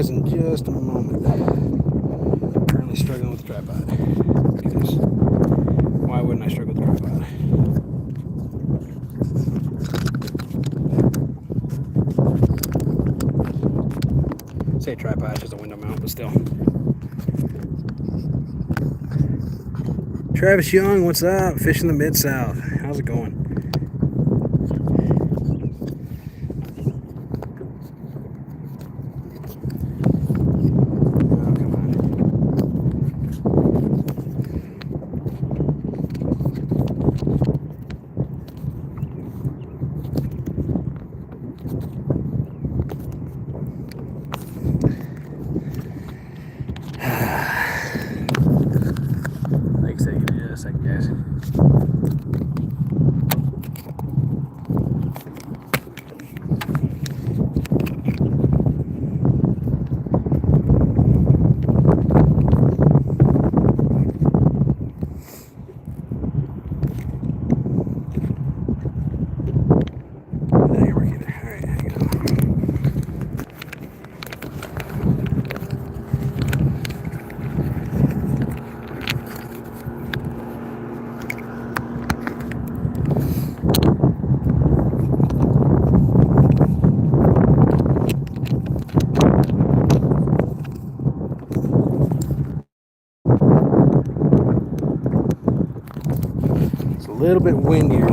In just a moment. Currently struggling with the tripod because why wouldn't I struggle with the tripod? Say tripod, it's just a window mount, but still. Travis Young, what's up? Fishing the Mid-South. How's it going? A little bit windier.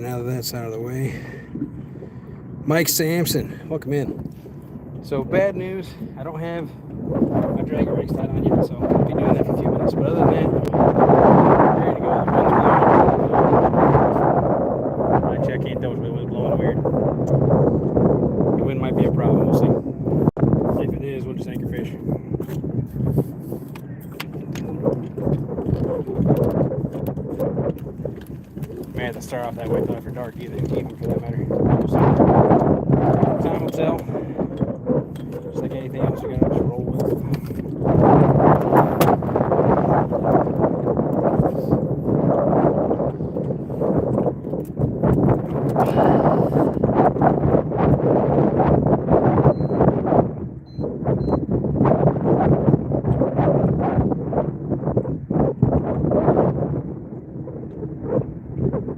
Now that that's out of the way, Mike Sampson, welcome in. So bad news, I don't have my dragger rigs tied on yet, so I'll be doing that for a few minutes. But other than that, I'm ready to go. The wind's blowing. My check ain't those, but the wind's blowing weird. The wind might be a problem, we'll see. If it is, we'll just anchor fish. May have to start off that way till after dark, even for that matter. Time will tell. Just like anything else, we gotta just roll with it.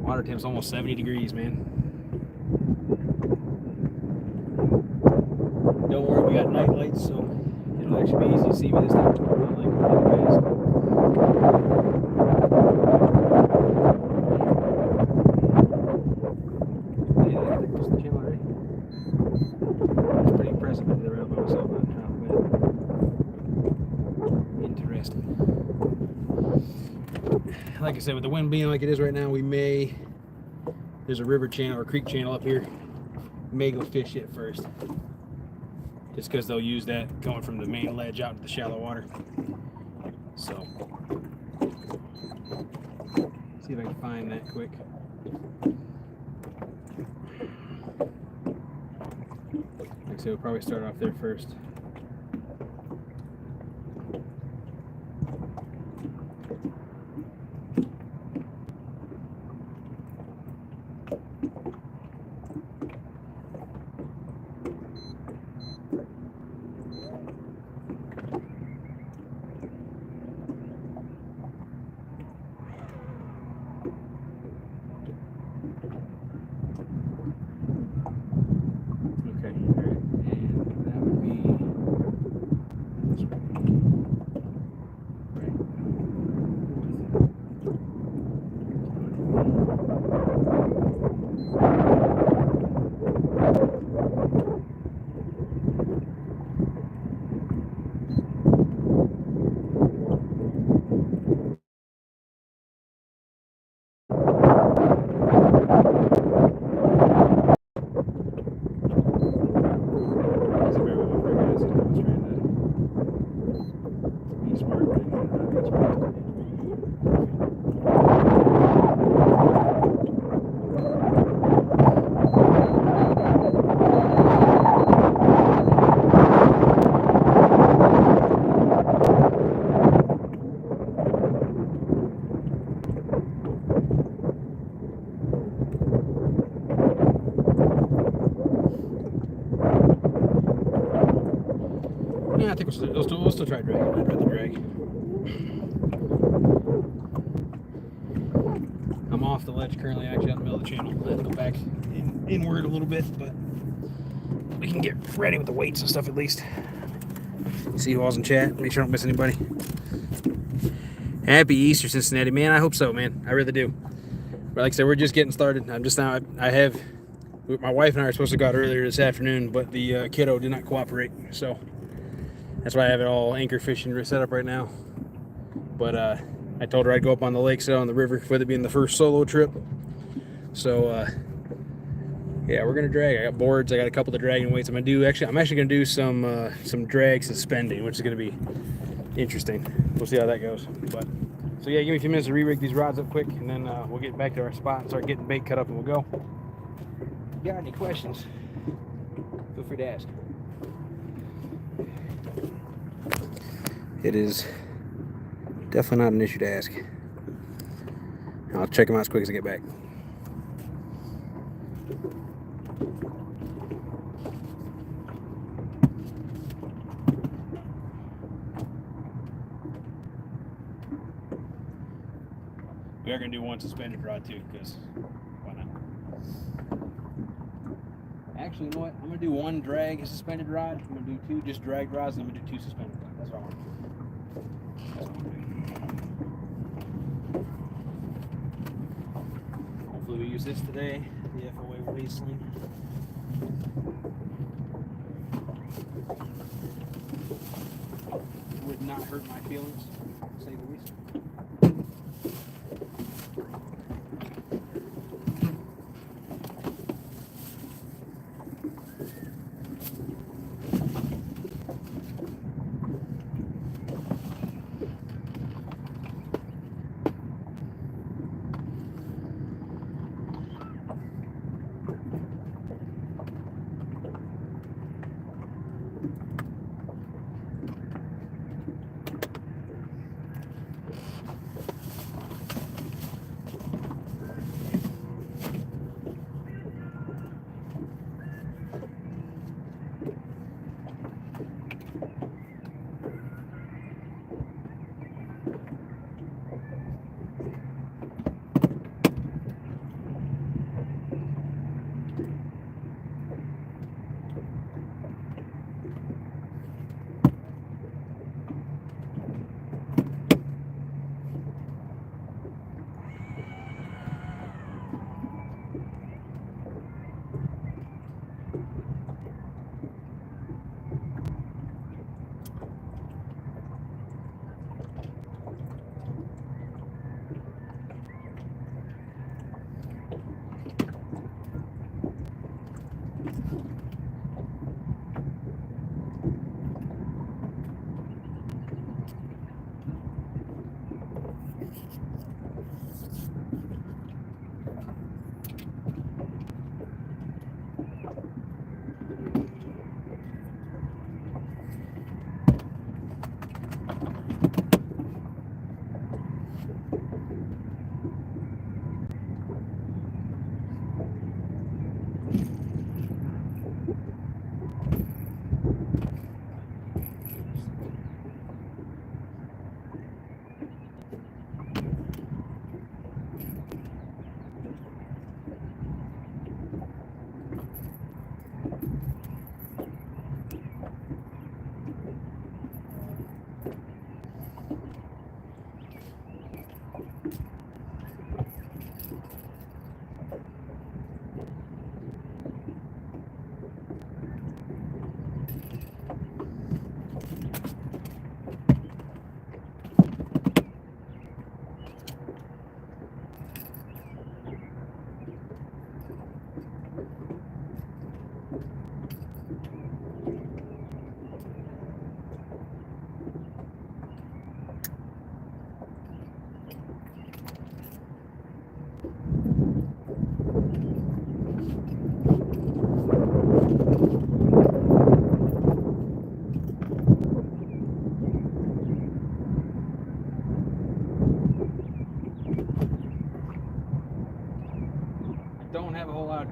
Water temp's almost 70 degrees, man. Don't worry, we got night lights, so it'll actually be easy to see me this time. Not like the other guys. Yeah, I think the channel already. It's pretty impressive. I did it right by myself. Interesting. Like I said, with the wind being like it is right now, we may, there's a river channel or creek channel up here, may go fish it first. Just because they'll use that going from the main ledge out to the shallow water. So, see if I can find that quick. Like I said, we'll probably start off there first. we'll still try dragging. I'd rather drag. I'm off the ledge currently, actually out in the middle of the channel. I have to go back inward a little bit, but we can get ready with the weights and stuff at least. See you all's in chat. Make sure I don't miss anybody. Happy Easter, Cincinnati, man. I hope so, man. I really do. But like I said, we're just getting started. I'm just now. I have my wife and I are supposed to go out earlier this afternoon, but the kiddo did not cooperate, so that's why I have it all anchor fishing set up right now. But I told her I'd go up on the lake, so on the river, with it being the first solo trip. So yeah, we're gonna drag. I got boards. I got a couple of dragging weights. I'm actually gonna do some drag suspending, which is gonna be interesting. We'll see how that goes. But so yeah, give me a few minutes to re-rig these rods up quick, and then we'll get back to our spot and start getting bait cut up, and we'll go. If you got any questions, feel free to ask. It is definitely not an issue to ask. I'll check them out as quick as I get back. We are going to do one suspended rod too, because why not? Actually, you know what? I'm going to do one drag suspended rod. I'm going to do two just drag rods, and I'm going to do two suspended rods. That's what I want to do. Hopefully we use this today, the FOA weight sling. Would not hurt my feelings, to say the least.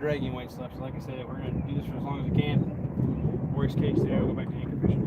Dragging weights left, so like I said, we're going to do this for as long as we can. Worst case, we'll go back to anchor fishing.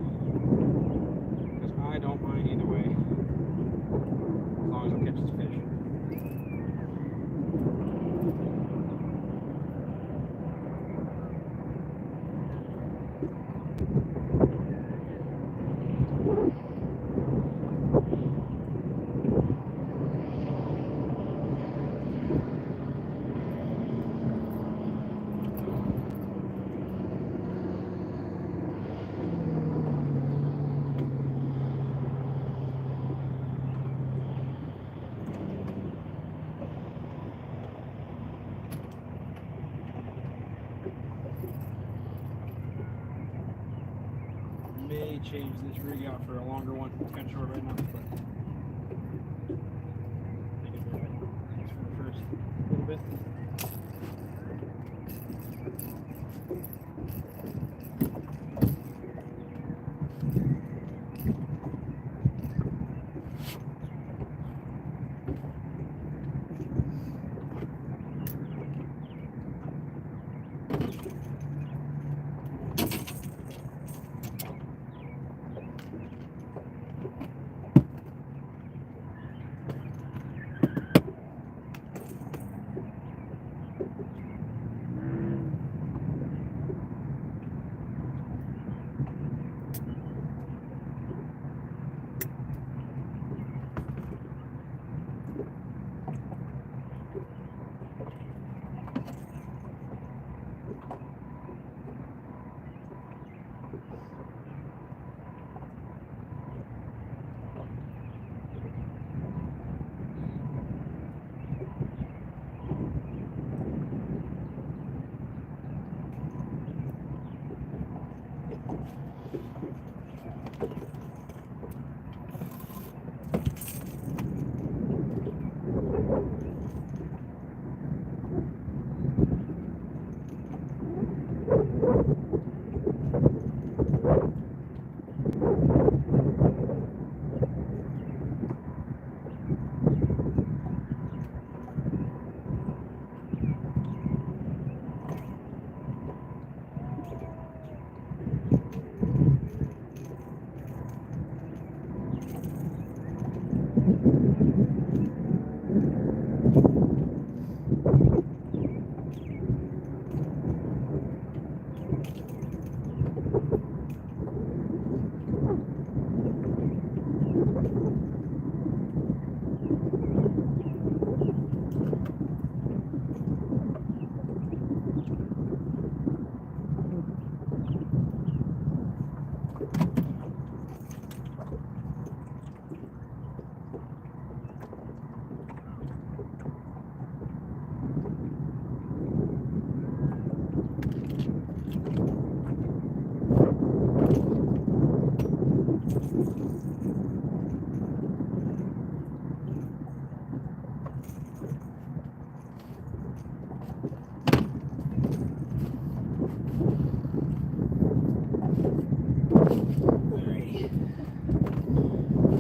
change this rig out for a longer one. It's kind of short right now, but I think it's right. Thanks for the first little bit.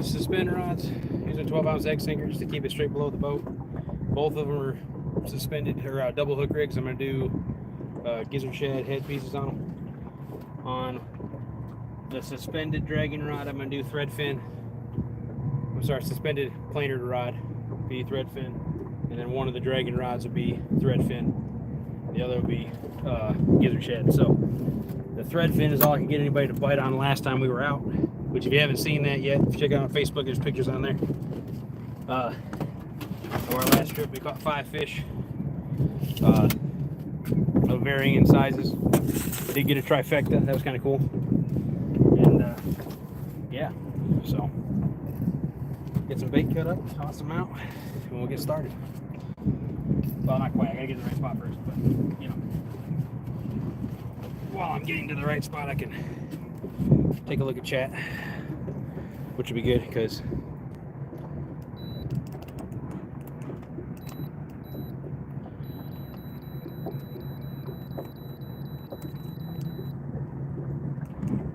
Suspender rods, using 12-ounce X sinkers to keep it straight below the boat. Both of them are suspended or double hook rigs. I'm going to do Gizzard Shad head pieces on them. On the suspended dragging rod, I'm going to do Threadfin. I'm sorry, suspended planar rod be Threadfin, and then one of the dragging rods will be Threadfin. The other will be Gizzard Shad. So the Threadfin is all I can get anybody to bite on last time we were out. Which, if you haven't seen that yet, if you check out on Facebook, there's pictures on there. On our last trip, we caught 5 fish of varying in sizes. Did get a trifecta. That was kind of cool. And yeah, so get some bait cut up, toss them out, and we'll get started. Well, not quite. I gotta get to the right spot first, but you know, while I'm getting to the right spot, I can take a look at chat, which would be good because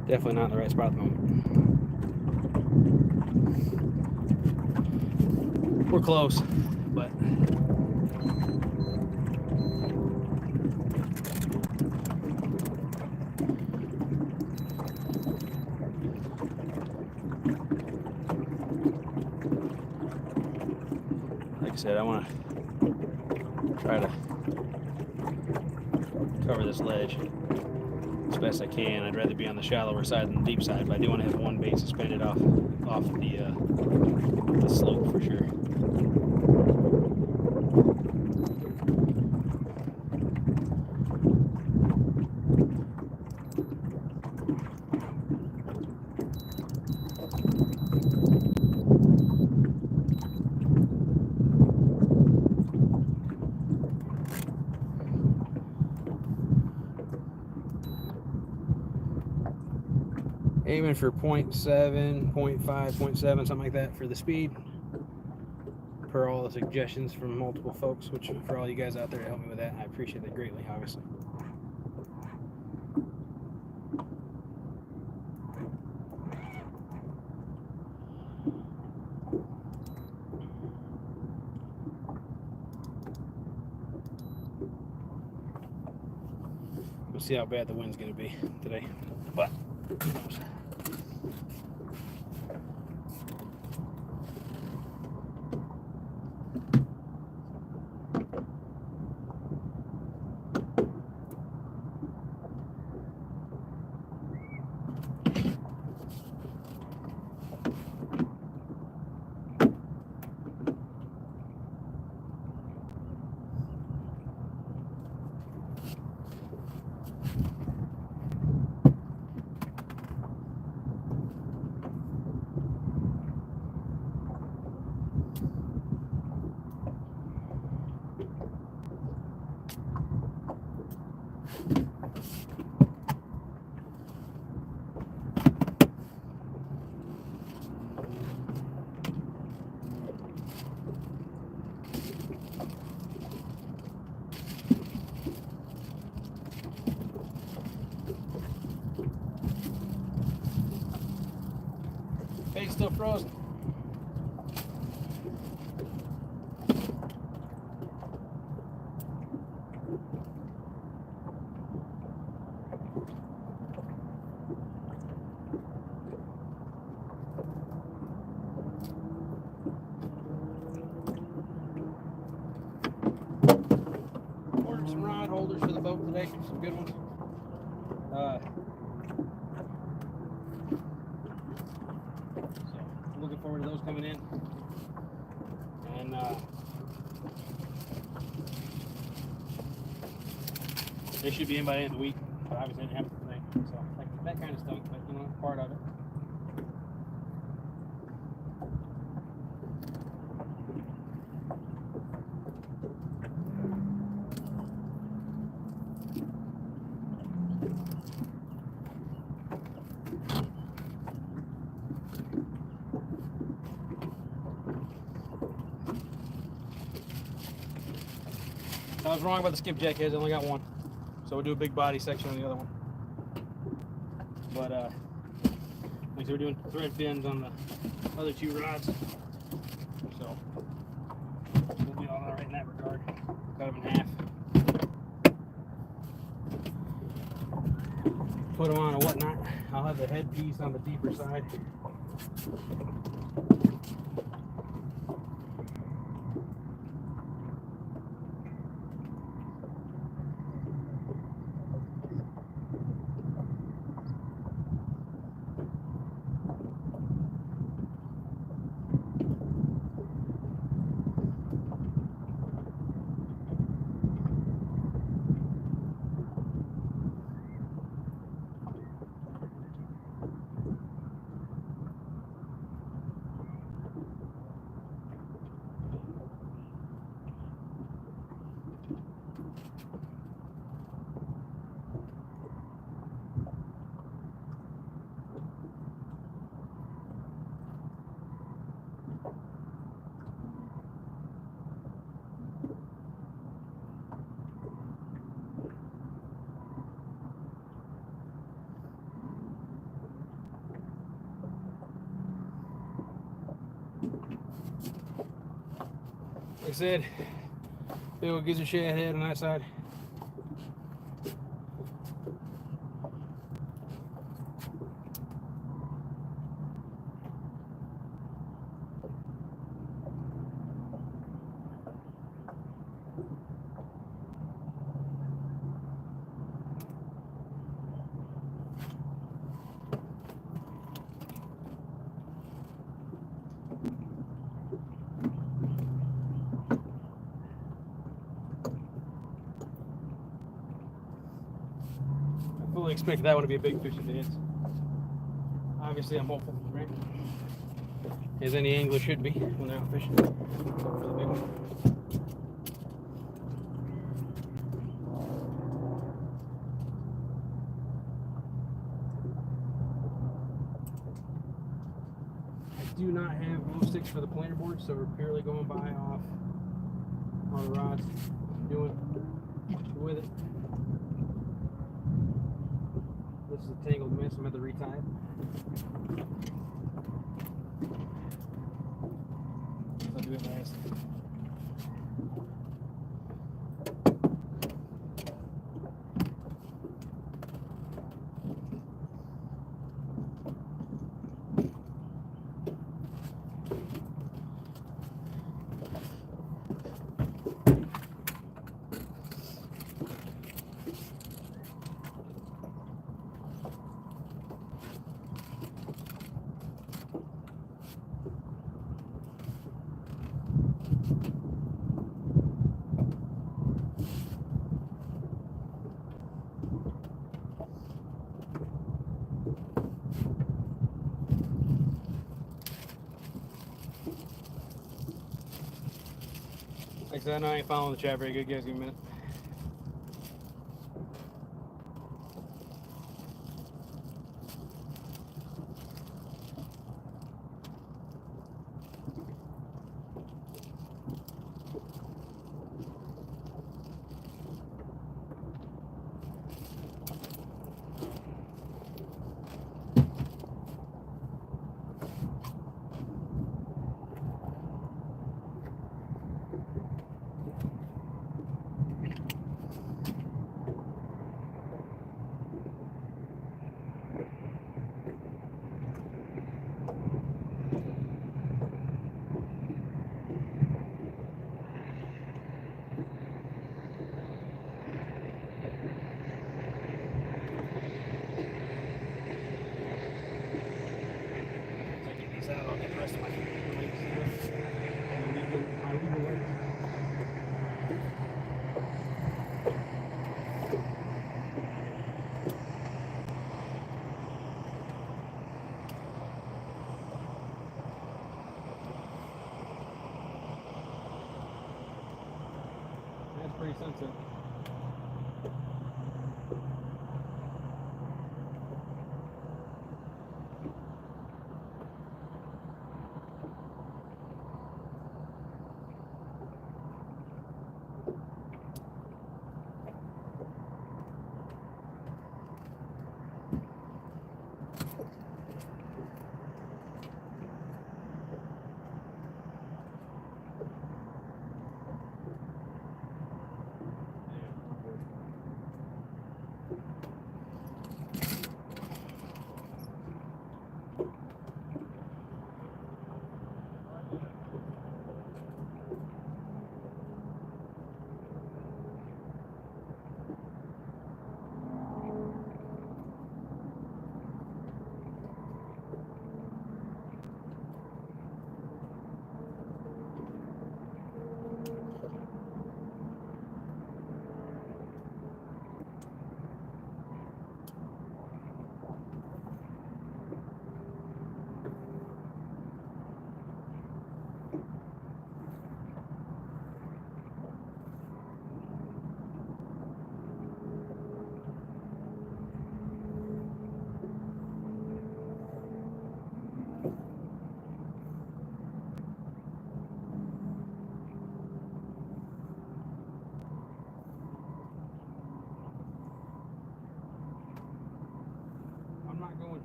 definitely not in the right spot at the moment. We're close, but like I said, I want to try to cover this ledge as best I can. I'd rather be on the shallower side than the deep side, but I do want to have one bait suspended off the slope for sure. Aiming for 0.7, 0.5, 0.7, something like that for the speed. Per all the suggestions from multiple folks, which for all you guys out there to help me with that, I appreciate that greatly, obviously. We'll see how bad the wind's going to be today, but who knows. Bait's still frozen. Ordered some rod holders for the boat today, some good ones. Looking forward to those coming in, and they should be in by the end of the week, but obviously I didn't have it today, so that kind of stunk, but you know, part of it. I was wrong about the skipjack heads, I only got one. So we'll do a big body section on the other one. But like I said, we're doing thread fins on the other two rods. So we'll be all right in that regard. Cut them in half. Put them on a whatnot. I'll have the head piece on the deeper side. Like I said, big old Gizzard Shad head on that side. Fully expect that one to be a big fish if it is. Obviously, I'm hopeful, right? As any angler should be when they're out fishing. Go for the big one. do not have glow sticks for the planer board, so we're purely going by off all the rods, doing with it. This is a tangled mess. I'm going to retie it. I'll do it last. Like I said, I know I ain't following the chat very good. Guys, give me a minute. I'll get the rest of my That's pretty sensitive.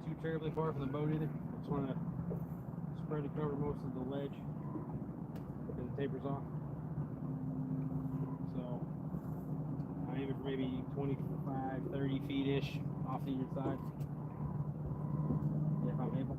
Too terribly far from the boat either. I just want to spread to cover most of the ledge because it tapers off. So I aim it for maybe 25, 30 feet-ish off the inside if I'm able.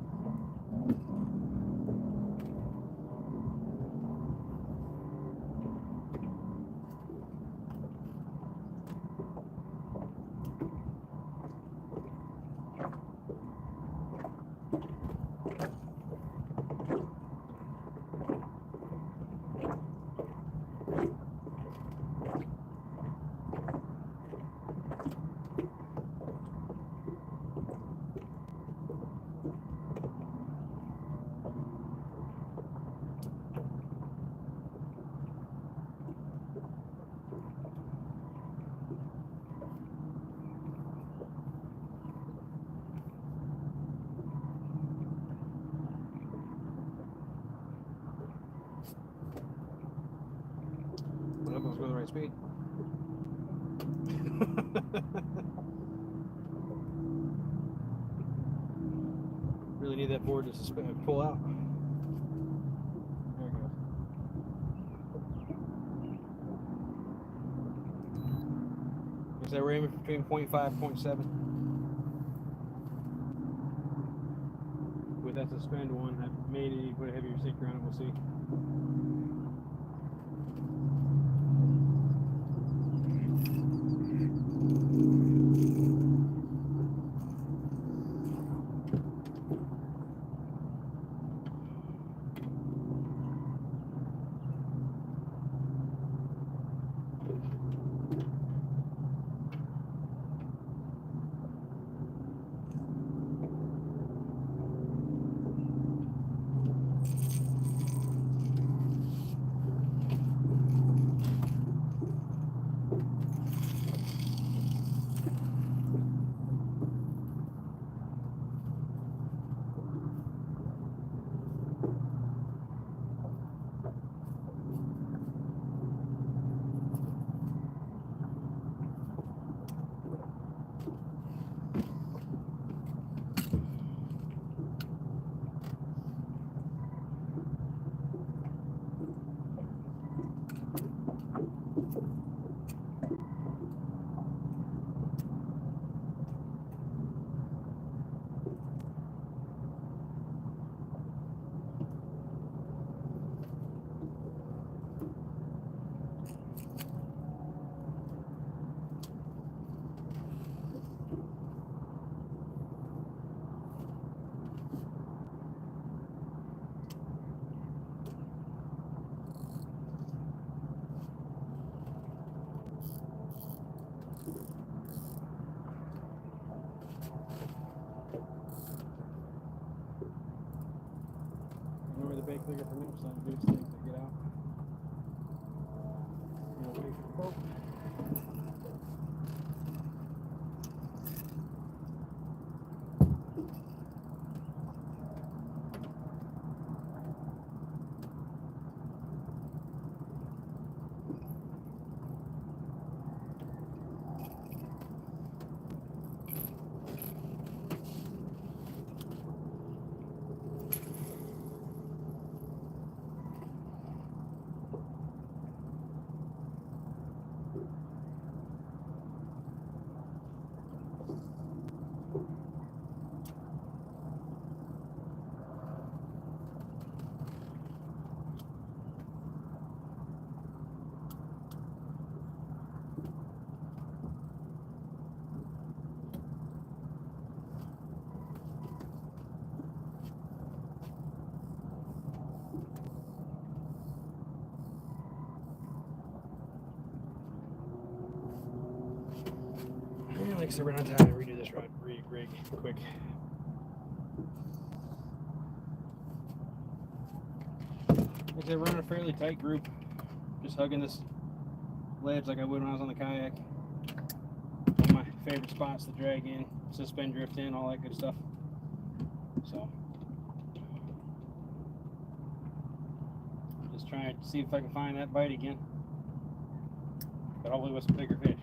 right speed. Really need that board to suspend, pull out. There we go. Like I said, we're aiming between 0.5 and 0.7. With that suspend one, I may need to put a heavier sinker on it, we'll see. Remember the bait cleaner for me, so I'm doing things to get out. Wait for the boat. Like I said, we're not time to redo this rig quick. Like I said, we're in a fairly tight group. Just hugging this ledge like I would when I was on the kayak. One of my favorite spots to drag in, suspend, drift in, all that good stuff. So, just trying to see if I can find that bite again. But hopefully with some bigger fish.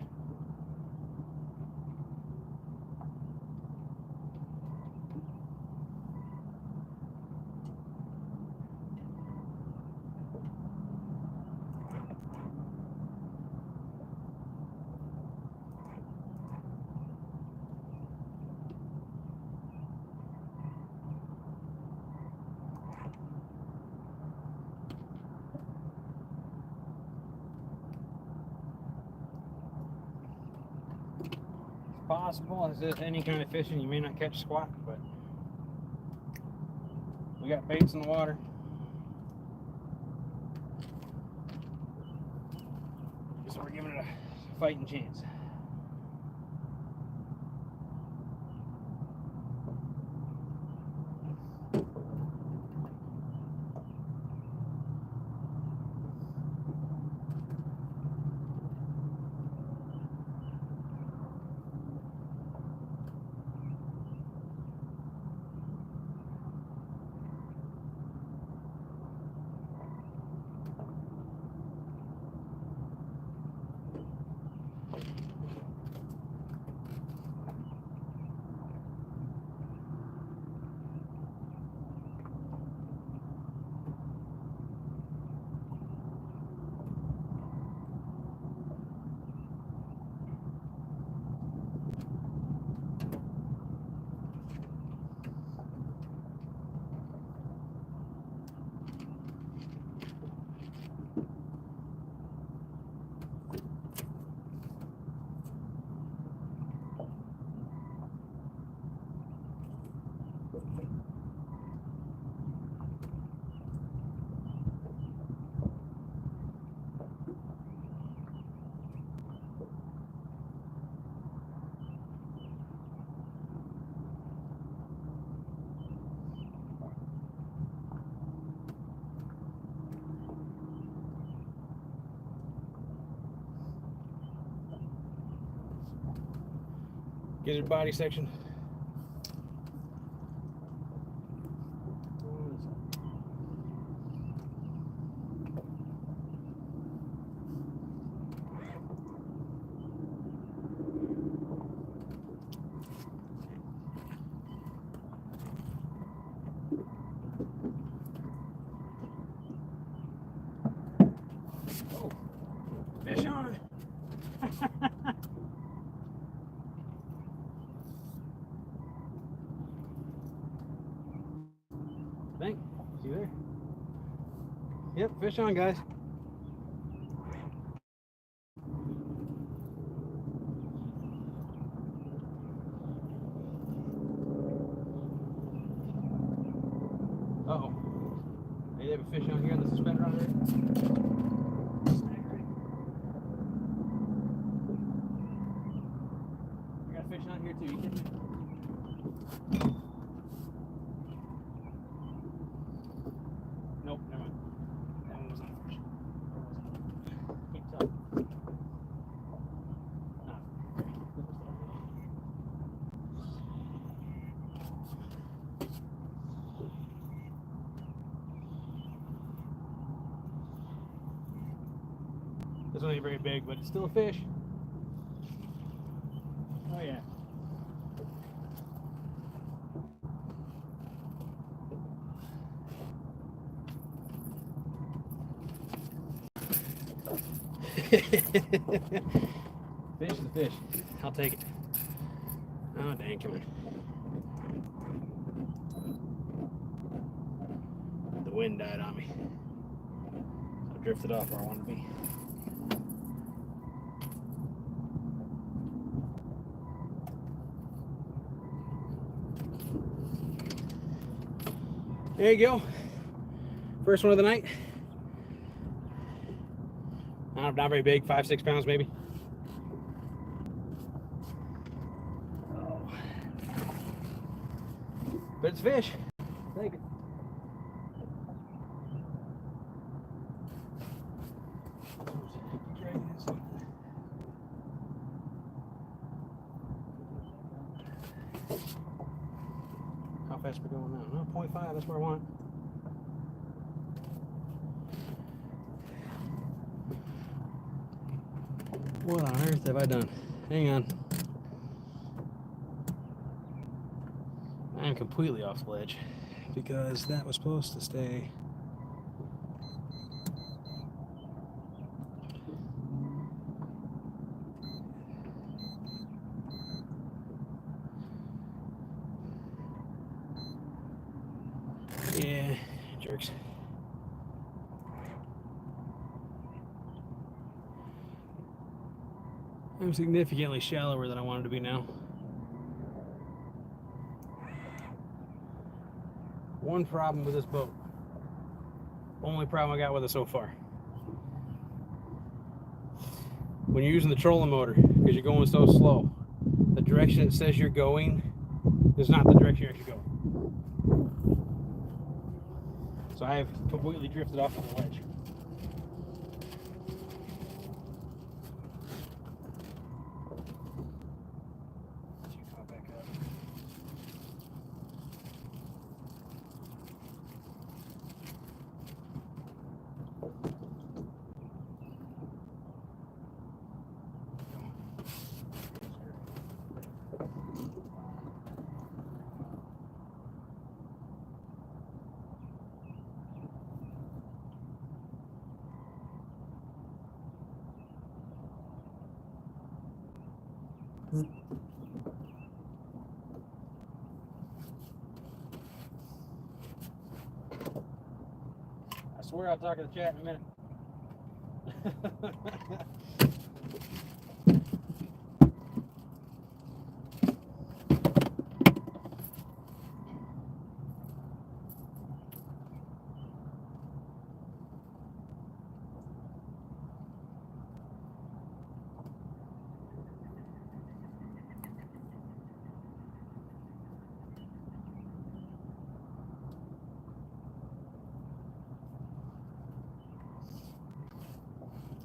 Possible as if any kind of fishing you may not catch squat, but we got baits in the water. So we're giving it a fighting chance. Gizzard body section. Oh, fish on. Thank you. See there? Yep, fish on, guys. Uh-oh. They have a fish on here in the suspender on there. We got fish on here too, you kidding me? Nope, never mind. That one was on first. Keep tough. This one ain't very big, but it's still a fish. Oh yeah. Fish is a fish. I'll take it. Oh dang, come on. The wind died on me. So I drifted off where I wanted to be. There you go. First one of the night. Not very big, 5-6 pounds maybe. Oh. But it's fish. Take it. How fast are we going now? No, 0.5, that's where I want. What on earth have I done? Hang on. I'm completely off the ledge because that was supposed to stay. Yeah, jerks. I'm significantly shallower than I wanted to be now. One problem with this boat. Only problem I got with it so far. When you're using the trolling motor, because you're going so slow, the direction it says you're going is not the direction you're actually going. So I have completely drifted off on the ledge. I swear I'll talk to the chat in a minute.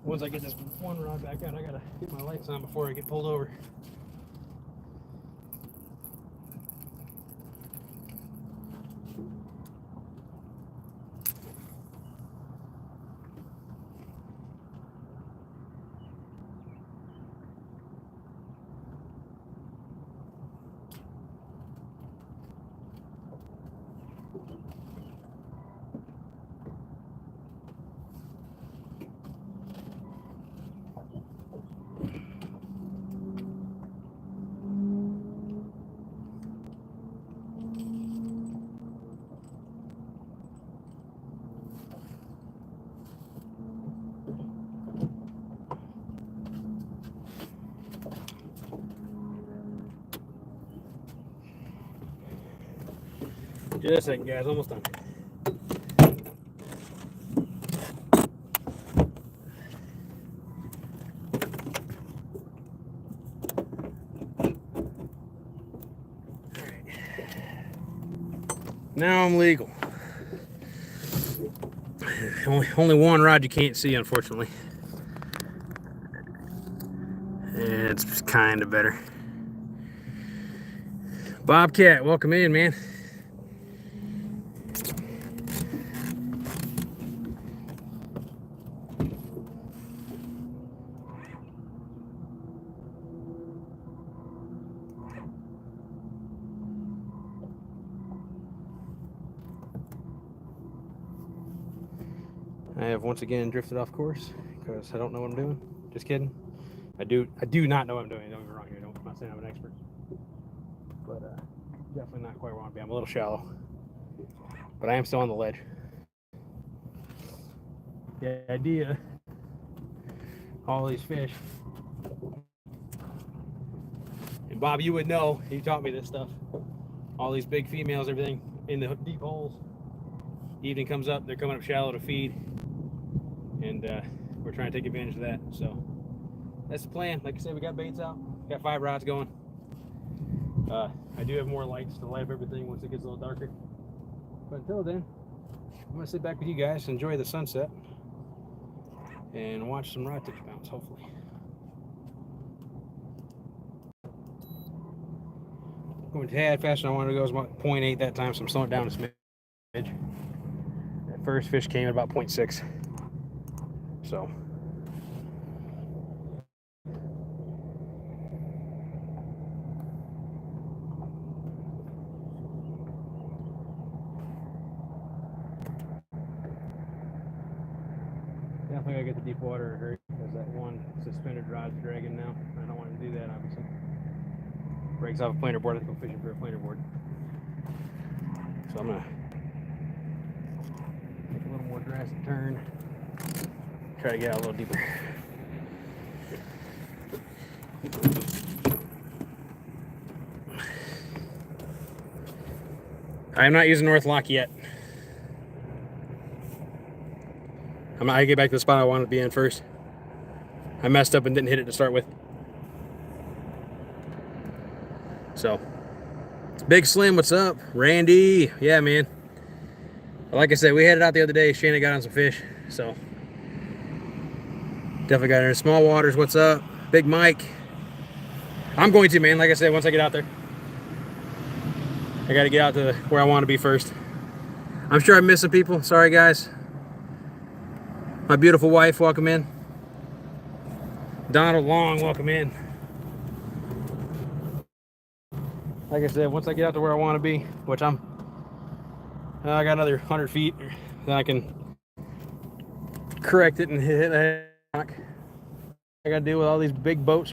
Once I get this one rod back out, I gotta get my lights on before I get pulled over. Just a second, guys. Almost done. Now I'm legal. Only one rod you can't see, unfortunately. It's kind of better. Bobcat, welcome in, man. I have once again drifted off course because I don't know what I'm doing. Just kidding. I do not know what I'm doing. Don't get me wrong here. I'm not saying I'm an expert, but definitely not quite where I want to be. I'm a little shallow, but I am still on the ledge. The idea, all these fish, and Bob, you would know. He taught me this stuff. All these big females, everything in the deep holes. Evening comes up, they're coming up shallow to feed, and we're trying to take advantage of that. So that's the plan. Like I said, we got baits out, got 5 rods going. I do have more lights to light up everything once it gets a little darker, but until then, I'm gonna sit back with you guys, enjoy the sunset, and watch some rod tips bounce, hopefully. Going a tad faster than I wanted to go. It was about 0.8 that time, so I'm slowing it down a smidge. That first fish came at about 0.6. So definitely gotta get the deep water in a hurry because that one suspended rod's dragging now. I don't want to do that, obviously. Breaks off a planer board. Let's go fishing for a planer board. So I'm gonna take a little more drastic turn. Try to get out a little deeper. I'm not using North Lock yet. I'm not gonna get back to the spot I wanted to be in first. I messed up and didn't hit it to start with. So, Big Slim, what's up? Randy, yeah, man. Like I said, we headed out the other day. Shannon got on some fish, so definitely got in small waters. What's up? Big Mike. I'm going to, man. Like I said, once I get out there, I got to get out to where I want to be first. I'm sure I'm missing people. Sorry, guys. My beautiful wife, welcome in. Donald Long, welcome in. Like I said, once I get out to where I want to be, which I got another 100 feet, then I can correct it and hit that rock. I got to deal with all these big boats.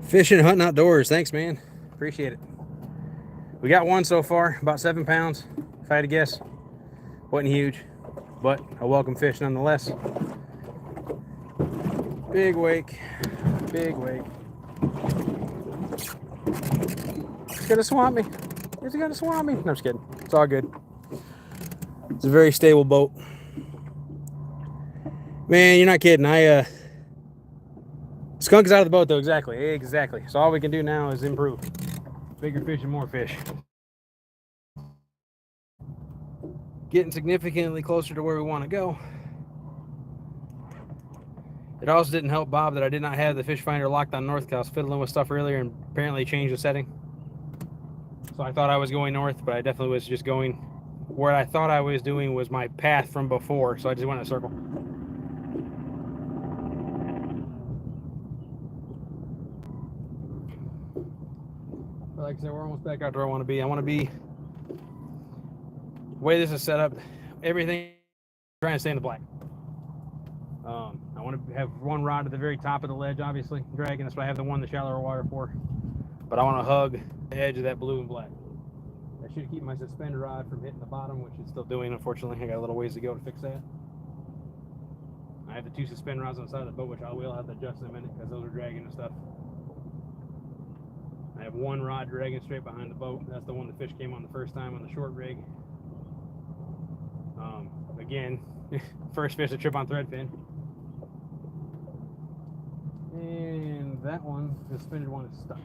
Fishing and hunting outdoors. Thanks, man. Appreciate it. We got one so far, about 7 pounds. If I had to guess, wasn't huge, but a welcome fish nonetheless. Big wake, big wake. It's gonna swamp me. It's gonna swamp me. No, I'm just kidding. It's all good. It's a very stable boat. Man, you're not kidding. Skunk is out of the boat though. Exactly. So all we can do now is improve. Bigger fish and more fish. Getting significantly closer to where we want to go. It also didn't help Bob that I did not have the fish finder locked on north because I was fiddling with stuff earlier and apparently changed the setting. So I thought I was going north, but I definitely was just going where I thought I was doing was my path from before. So I just went in a circle. But like I said, we're almost back out to where I want to be. I want to be, the way this is set up, everything, I'm trying to stay in the black. I want to have one rod at the very top of the ledge, obviously, dragging. That's what I have the one in the shallower water for. But I want to hug the edge of that blue and black. That should keep my suspender rod from hitting the bottom, which it's still doing, unfortunately. I got a little ways to go to fix that. I have the 2 suspender rods on the side of the boat, which I will have to adjust in a minute because those are dragging and stuff. I have one rod dragging straight behind the boat. That's the one the fish came on the first time on the short rig. Again, first fish to trip on Threadfin. And that one, the suspended one, is stuck.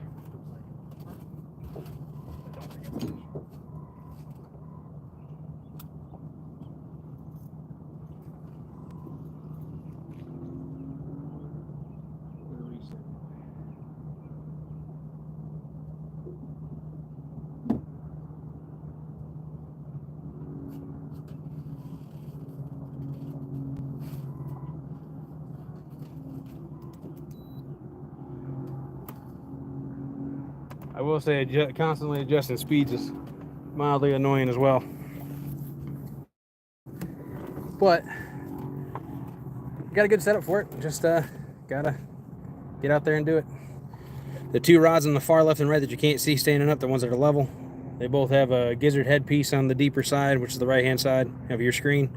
I will say constantly adjusting speeds is mildly annoying as well. But got a good setup for it. Just gotta get out there and do it. The two rods on the far left and right that you can't see standing up, the ones that are level, they both have a Gizzard headpiece on the deeper side, which is the right hand side of your screen.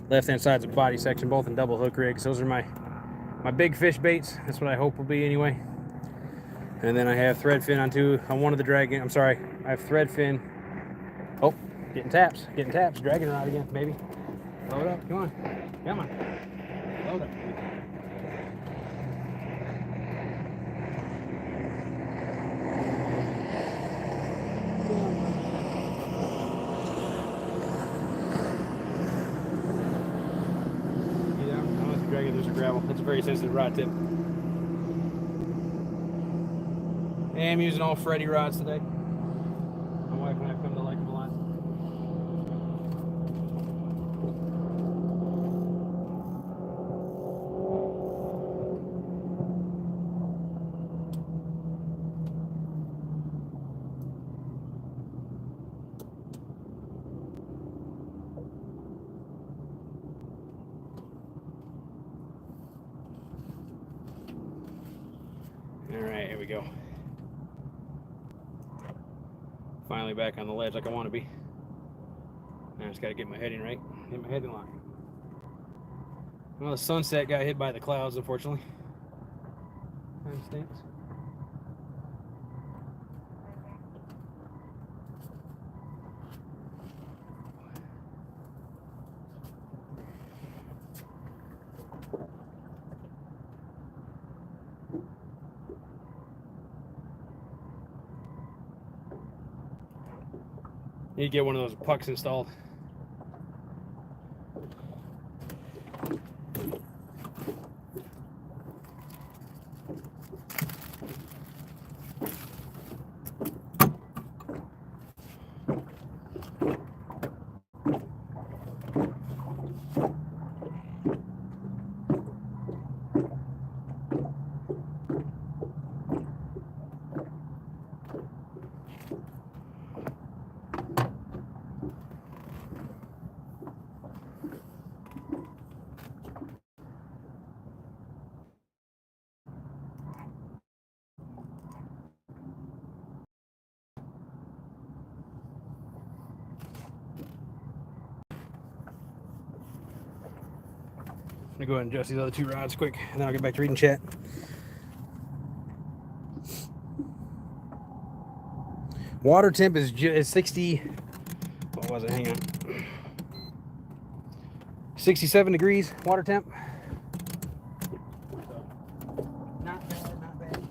Left hand side is a body section, both in double hook rigs. Those are my big fish baits. That's what I hope will be anyway. And then I have Threadfin on one of the dragon. I'm sorry, I have Threadfin. Oh, getting taps, dragging rod again, maybe. Load up, come on, load up. There's a gravel. That's a very sensitive rod tip. And I'm using all Freddy rods today. My wife and I have come to like them a lot. Alright, here we go. Finally back on the ledge like I want to be. Now I just got to get my heading right. Get my heading locked. Well, the sunset got hit by the clouds, unfortunately. Kind of stinks. You get one of those pucks installed. I'm gonna go ahead and adjust these other two rods quick, and then I'll get back to reading chat. Water temp is 60. What was it? Hang on. 67 degrees water temp. Not bad, not bad.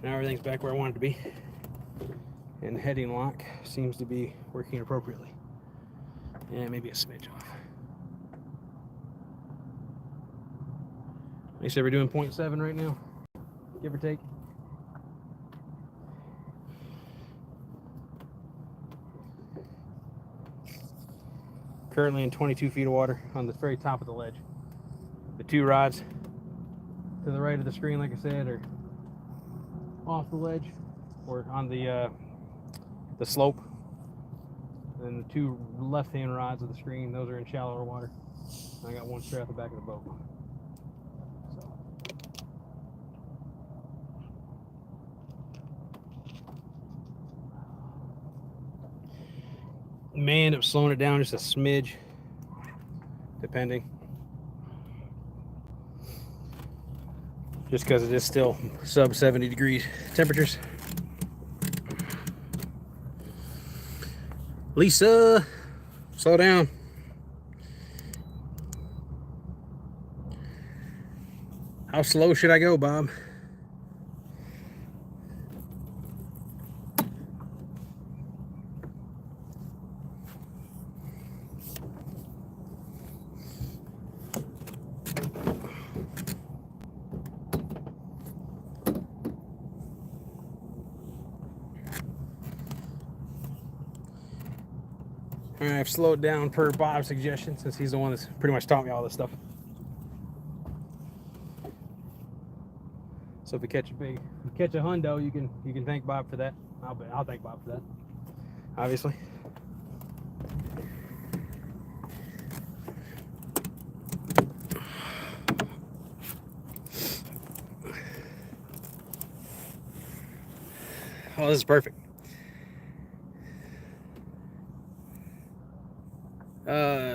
Now everything's back where I want it to be, and the heading lock seems to be working appropriately. And maybe a smidge off. They say we're doing 0.7 right now, give or take. Currently in 22 feet of water on the very top of the ledge. The two rods to the right of the screen, like I said, are off the ledge or on the slope. And the two left-hand rods of the screen, those are in shallower water. I got one strap at the back of the boat. So. May end up slowing it down just a smidge, depending. Just because it is still sub 70 degrees temperatures. Lisa, slow down. How slow should I go, Bob? All right, I've slowed down per Bob's suggestion, since he's the one that's pretty much taught me all this stuff. So if we catch a hundo, you can thank Bob for that. I'll thank Bob for that, obviously. Oh, this is perfect.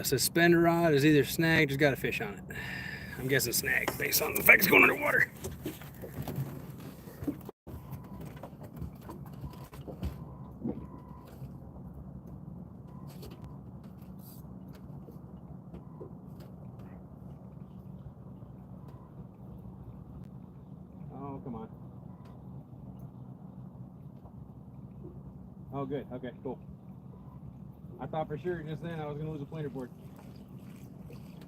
Suspender rod is either snagged, just got a fish on it. I'm guessing snagged based on the fact it's going underwater. Oh, come on. Oh, good. Okay, cool. I thought for sure just then I was going to lose a planer board.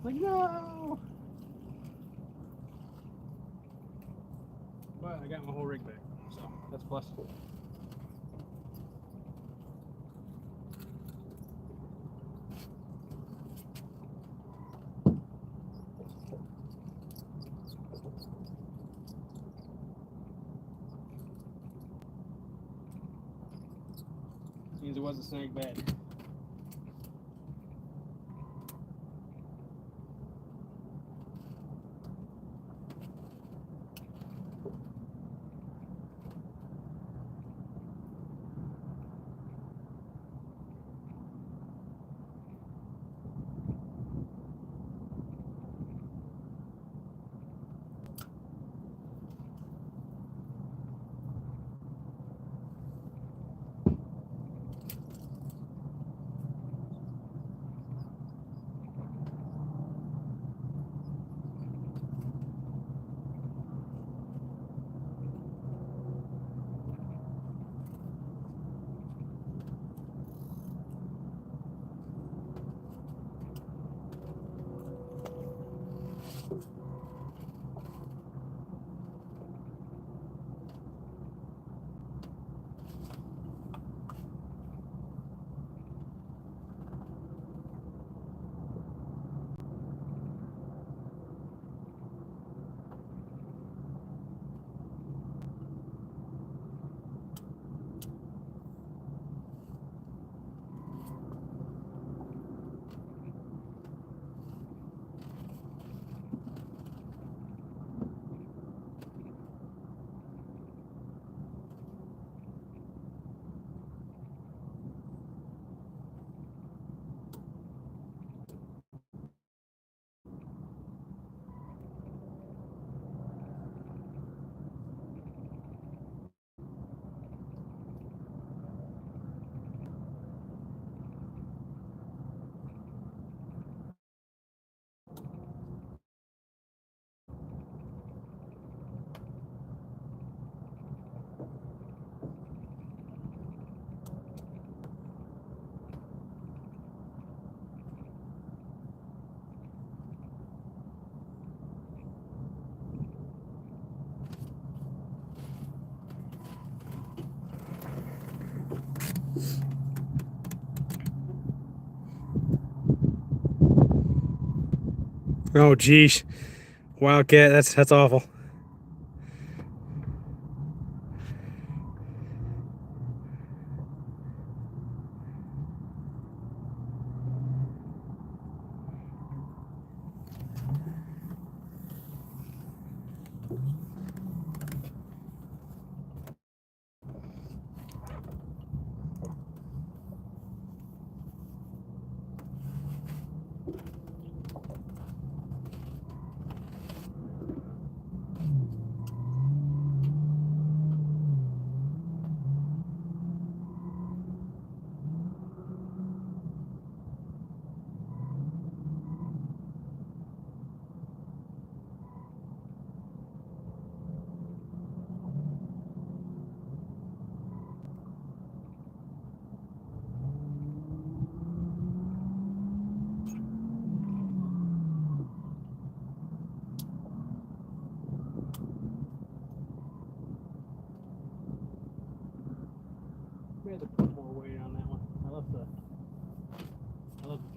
Like, no! But I got my whole rig back, so that's a plus. Means it wasn't snagged bad. Oh, geez. Wildcat, that's awful.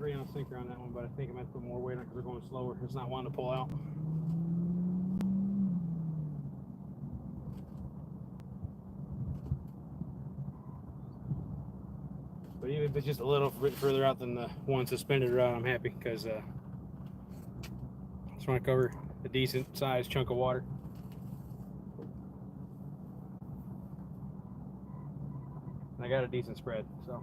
ran a sinker on that one, but I think I might put more weight on it because we're going slower. It's not wanting to pull out. But even if it's just a little bit further out than the one suspended route, I'm happy because I just want to cover a decent sized chunk of water. And I got a decent spread, so.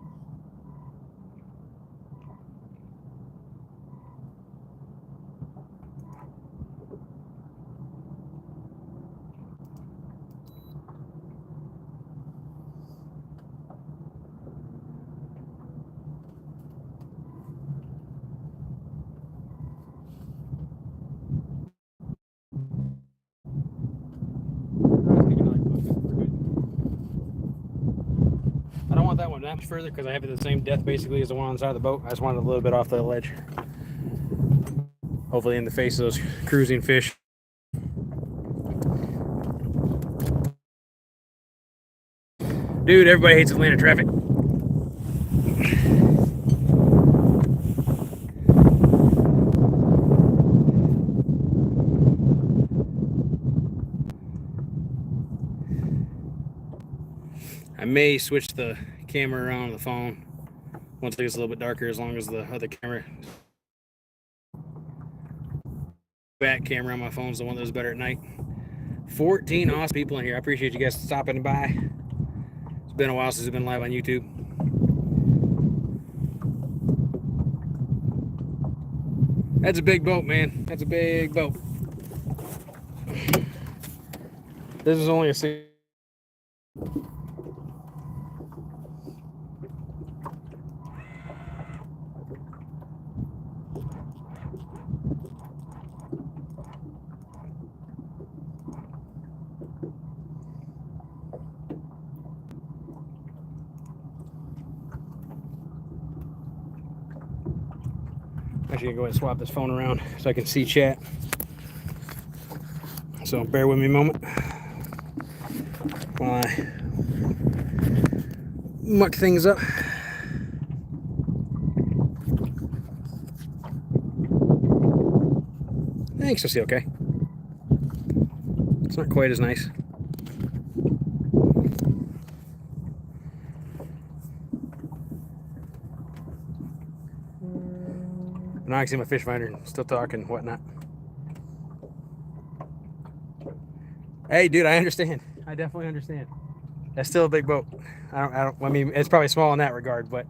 I don't want that one that much further because I have it the same depth basically as the one on the side of the boat. I just wanted a little bit off the ledge. Hopefully in the face of those cruising fish. Dude, everybody hates Atlanta traffic. I may switch the camera around on the phone once it gets a little bit darker, as long as the other camera, back camera on my phone is the one that does better at night. 14 awesome people in here. I appreciate you guys stopping by. It's been a while since I've been live on YouTube. That's a big boat, man. That's a big boat. This is only a 6. Actually, I'm going to go ahead and swap this phone around so I can see chat. So bear with me a moment while I muck things up. I think so. See, okay. It's not quite as nice. Now I can see my fish finder and still talking and whatnot. Hey, dude, I understand. I definitely understand. That's still a big boat. I mean, it's probably small in that regard, but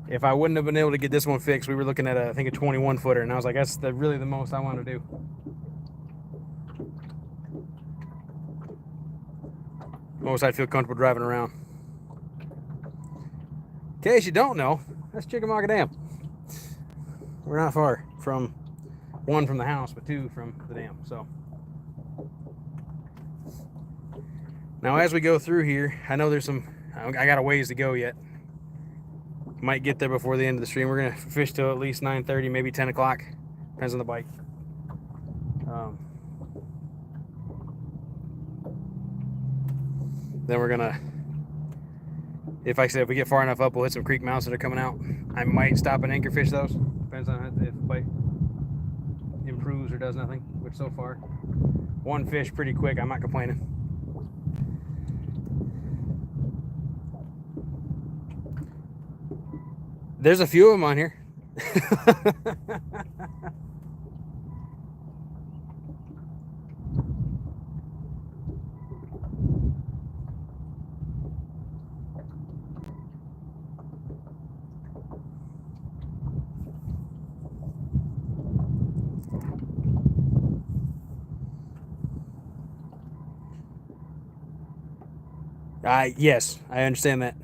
if I wouldn't have been able to get this one fixed, we were looking at I think a 21 footer, and I was like, that's really the most I want to do. Most I'd feel comfortable driving around. In case you don't know, that's Chickamauga Dam. We're not far from, one, from the house, but two, from the dam. So now as we go through here, I know there's some, I got a ways to go yet. Might get there before the end of the stream. We're gonna fish till at least 9:30, maybe 10 o'clock. Depends on the bite. Then we're gonna, if we get far enough up, we'll hit some creek mouths that are coming out. I might stop and anchor fish those. Depends on if the bite improves or does nothing, which so far, one fish pretty quick. I'm not complaining. There's a few of them on here. Yes, I understand that.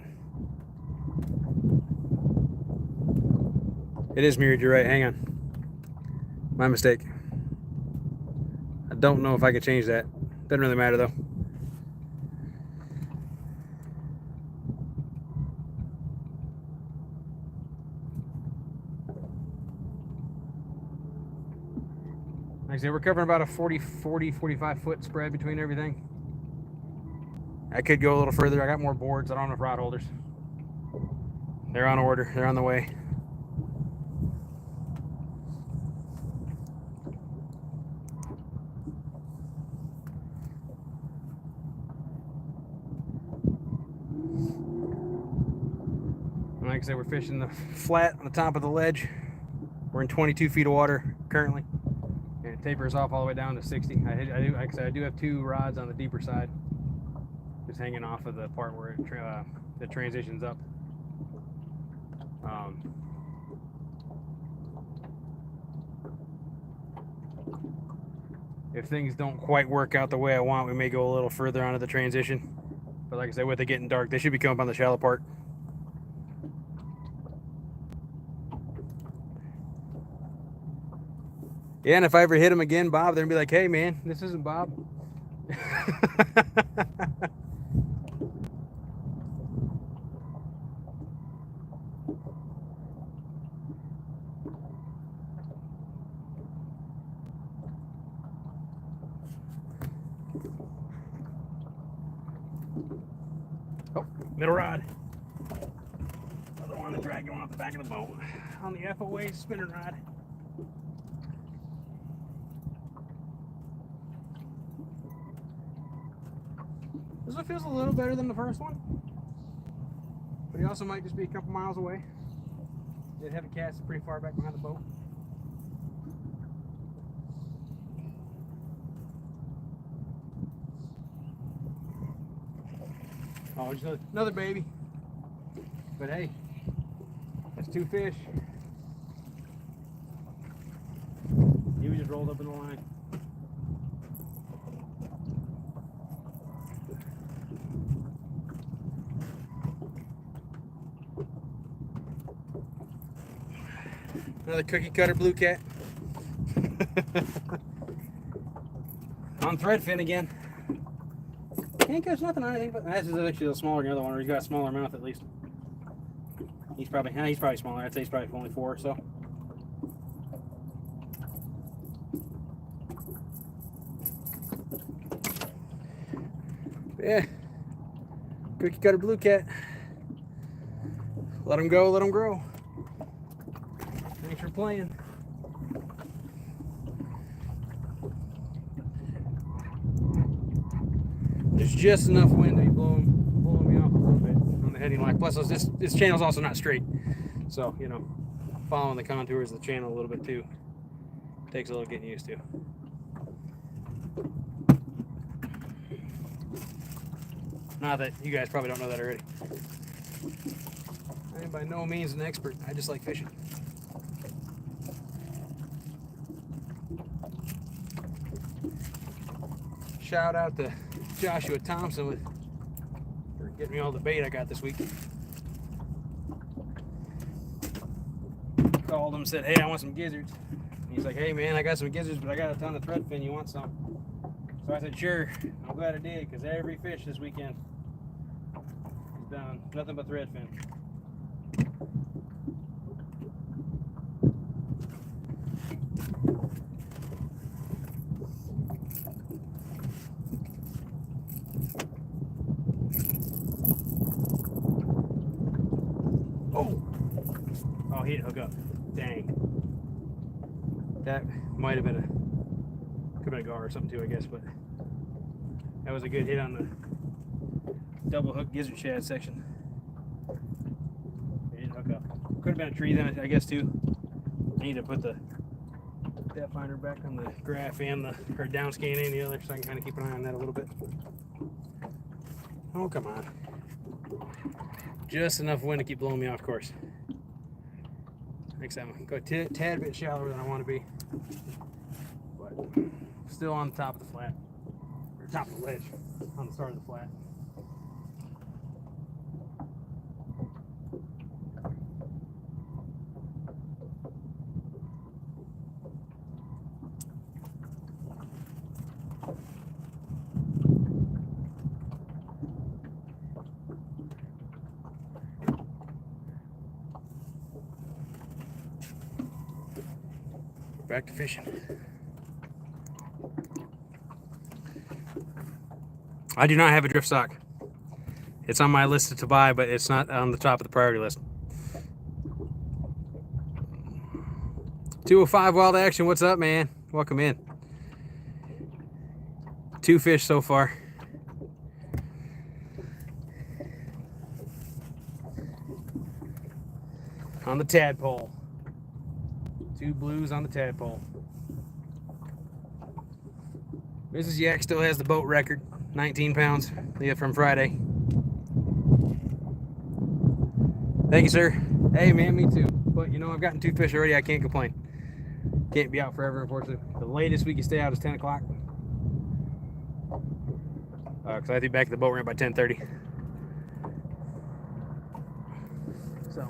It is mirrored, you're right. Hang on. My mistake. I don't know if I can change that. Doesn't really matter though. Like I said, we're covering about a 45 foot spread between everything. I could go a little further. I got more boards. I don't have enough rod holders. They're on order. They're on the way. And like I said, we're fishing the flat on the top of the ledge. We're in 22 feet of water currently. And it tapers off all the way down to 60. Like I said, I do have 2 rods on the deeper side, just hanging off of the part where it transitions up. If things don't quite work out the way I want, we may go a little further onto the transition. But like I said, with it getting dark, they should be coming up on the shallow part. Yeah, and if I ever hit him again, Bob, they're gonna be like, "Hey, man, this isn't Bob." Oh, middle rod. Another one to drag going off the back of the boat on the FOA spinning rod. This one feels a little better than the first one, but he also might just be a couple miles away. Did have a cast pretty far back behind the boat. Oh, just another baby. But hey, that's 2 fish. He was just rolled up in the line. Another cookie cutter blue cat. On Threadfin again. Can't catch nothing on anything, but this is actually a little smaller than the other one, or he's got a smaller mouth at least. He's probably smaller. I'd say he's probably only 4 or so. Yeah, cookie cutter blue cat. Let him go, let him grow. Thanks for playing. There's just enough wind to be blowing me off a little bit on the heading line. Plus, this channel's also not straight, so you know, following the contours of the channel a little bit too takes a little getting used to. Not that you guys probably don't know that already. I am by no means an expert. I just like fishing. Shout out to Joshua Thompson for getting me all the bait I got this week. Called him, said, "Hey, I want some gizzards." And he's like, "Hey man, I got some gizzards, but I got a ton of threadfin. You want some?" So I said, "Sure." I'm glad I did, because every fish this weekend is done nothing but threadfin. Oh, he didn't hook up. Dang. That might have been could have been a gar or something too, I guess, but that was a good hit on the double hook gizzard shad section. He didn't hook up. Could have been a tree then, I guess, too. I need to put the depth finder back on the graph and the down scan and the other, so I can kind of keep an eye on that a little bit. Oh, come on. Just enough wind to keep blowing me off course. Next time I'll go a tad bit shallower than I want to be, but still on the top of the flat, or top of the ledge, on the start of the flat. Back to fishing. I do not have a drift sock. It's on my list to buy, but it's not on the top of the priority list. 205 Wild Action, what's up, man? Welcome in. 2 fish so far. On the tadpole. 2 blues on the tadpole. Mrs. Yak still has the boat record, 19 pounds, yeah, from Friday. Thank you, sir. Hey, man, me too. But, you know, I've gotten 2 fish already. I can't complain. Can't be out forever, unfortunately. The latest we can stay out is 10 o'clock. Because I have to be back at the boat ramp by 10:30. So,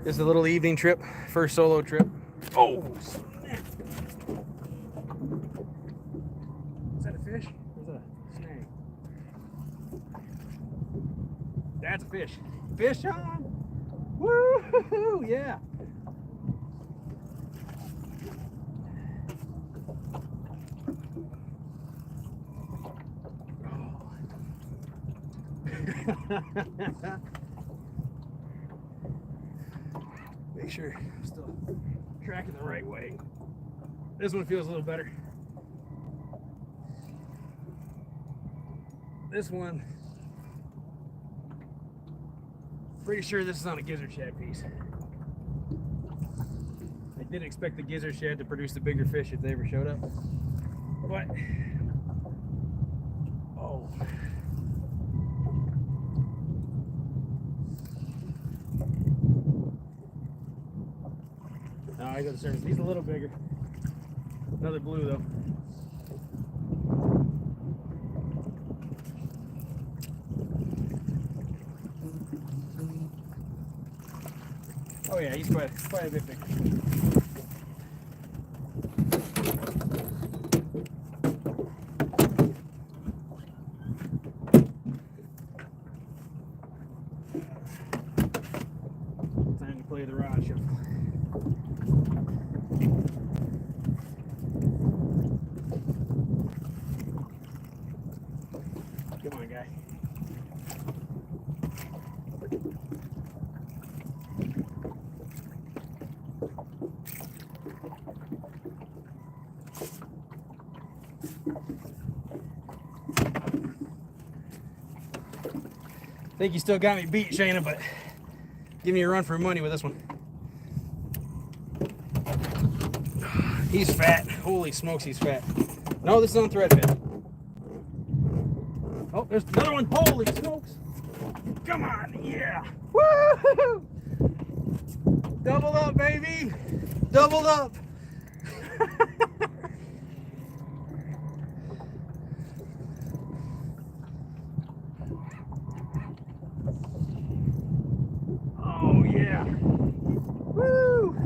this is a little evening trip. First solo trip. Oh, snap. Is that a fish? Or is that a snag? That's a fish. Fish on! Woo-hoo-hoo! Yeah! Make sure I'm still tracking the right way. This one feels a little better. This one, pretty sure this is on a gizzard shad piece. I did expect the gizzard shad to produce the bigger fish if they ever showed up, but oh. No, I go to the surface. He's a little bigger. Another blue though. Oh yeah, he's quite a bit bigger. Time to play the rod shuffle. Come on, guy. I think you still got me beat, Shayna, but give me a run for money with this one. He's fat. Holy smokes, he's fat. No, this is on Threadfin. Oh, there's another one. Holy smokes. Come on, yeah. Woo! Doubled up, baby. Doubled up. Oh, yeah. Woo!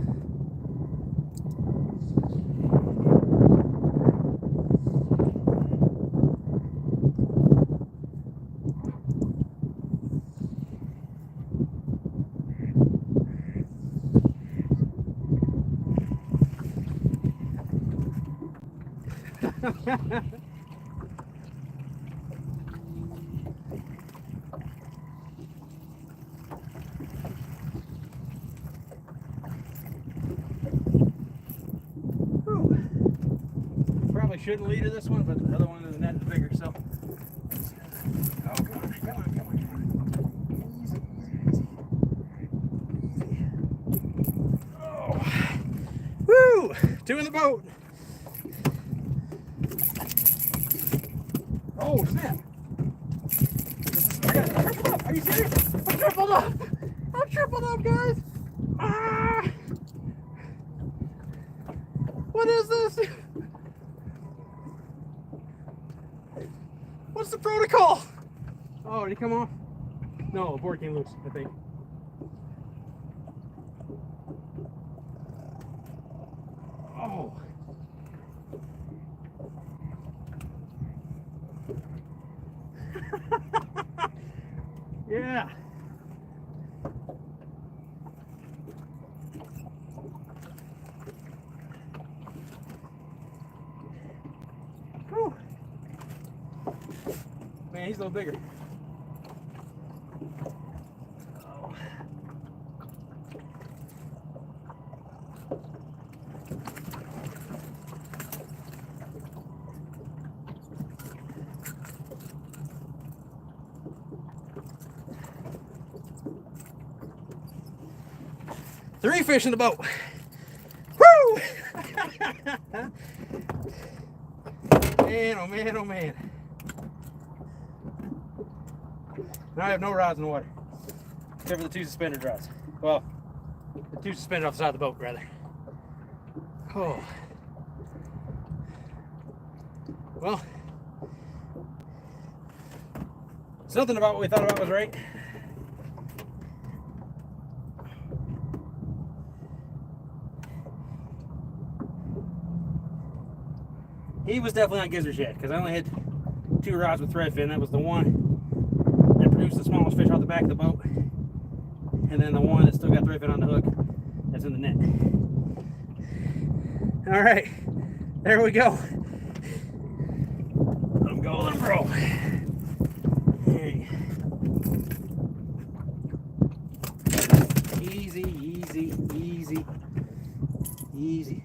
Probably shouldn't lead to this one, but the other one in the net is bigger, so. Oh, come on, come on, come on, come on. Easy, easy, easy. Oh. Woo! 2 in the boat. Oh, snap. I got tripled up. Are you serious? I'm tripled up. I'm tripled up, guys. Ah! What is this? What's the protocol? Oh, did he come off? No, the board came loose, I think. Oh. Yeah. Whew. Man, he's a little bigger. Oh. 3 fish in the boat. Woo! Man, oh man, oh man. Now I have no rods in the water, except for the 2 suspended rods. Well, the 2 suspended off the side of the boat, rather. Oh. Well, something about what we thought about was right. He was definitely not Gizzard Shad, because I only had 2 rods with Threadfin. That was the one that produced the smallest fish off the back of the boat, and then the one that still got Threadfin on the hook that's in the net. All right, there we go. I'm going, bro. Hey. Easy, easy, easy, easy.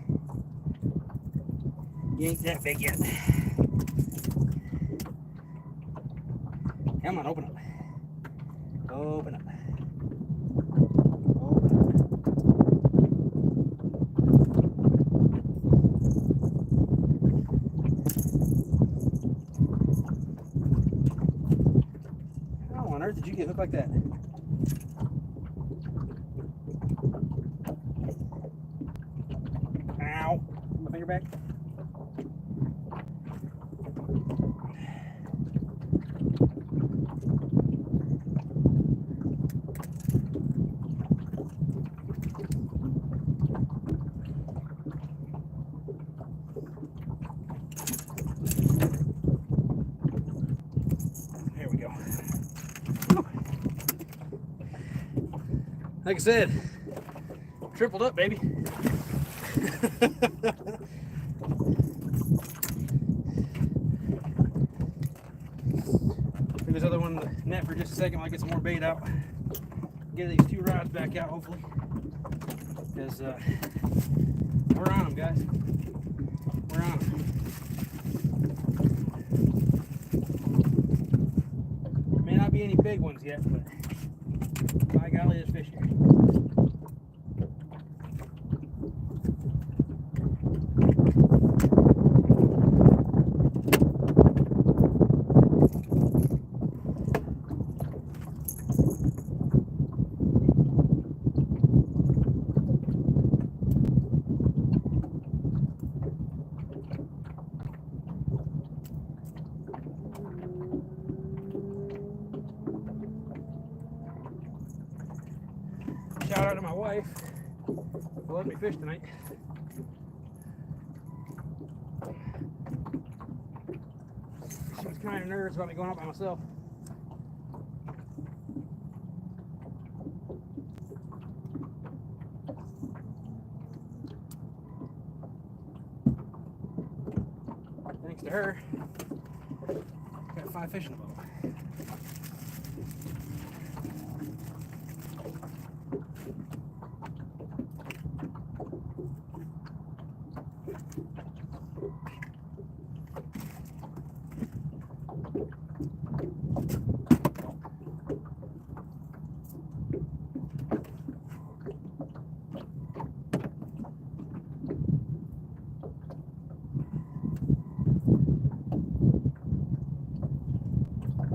You ain't that big yet. Come on, open up. Open up. Open up. How on earth did you get hooked like that? Ow. Put my finger back. Like I said, tripled up, baby. Put this other one in the net for just a second while I get some more bait out. Get these 2 rods back out, hopefully. Because we're on them, guys. We're on them. May not be any big ones yet, but by golly, there's fish here. Shout out to my wife for letting me fish tonight. She was kind of nervous about me going out by myself. Thanks to her, got 5 fish in the boat.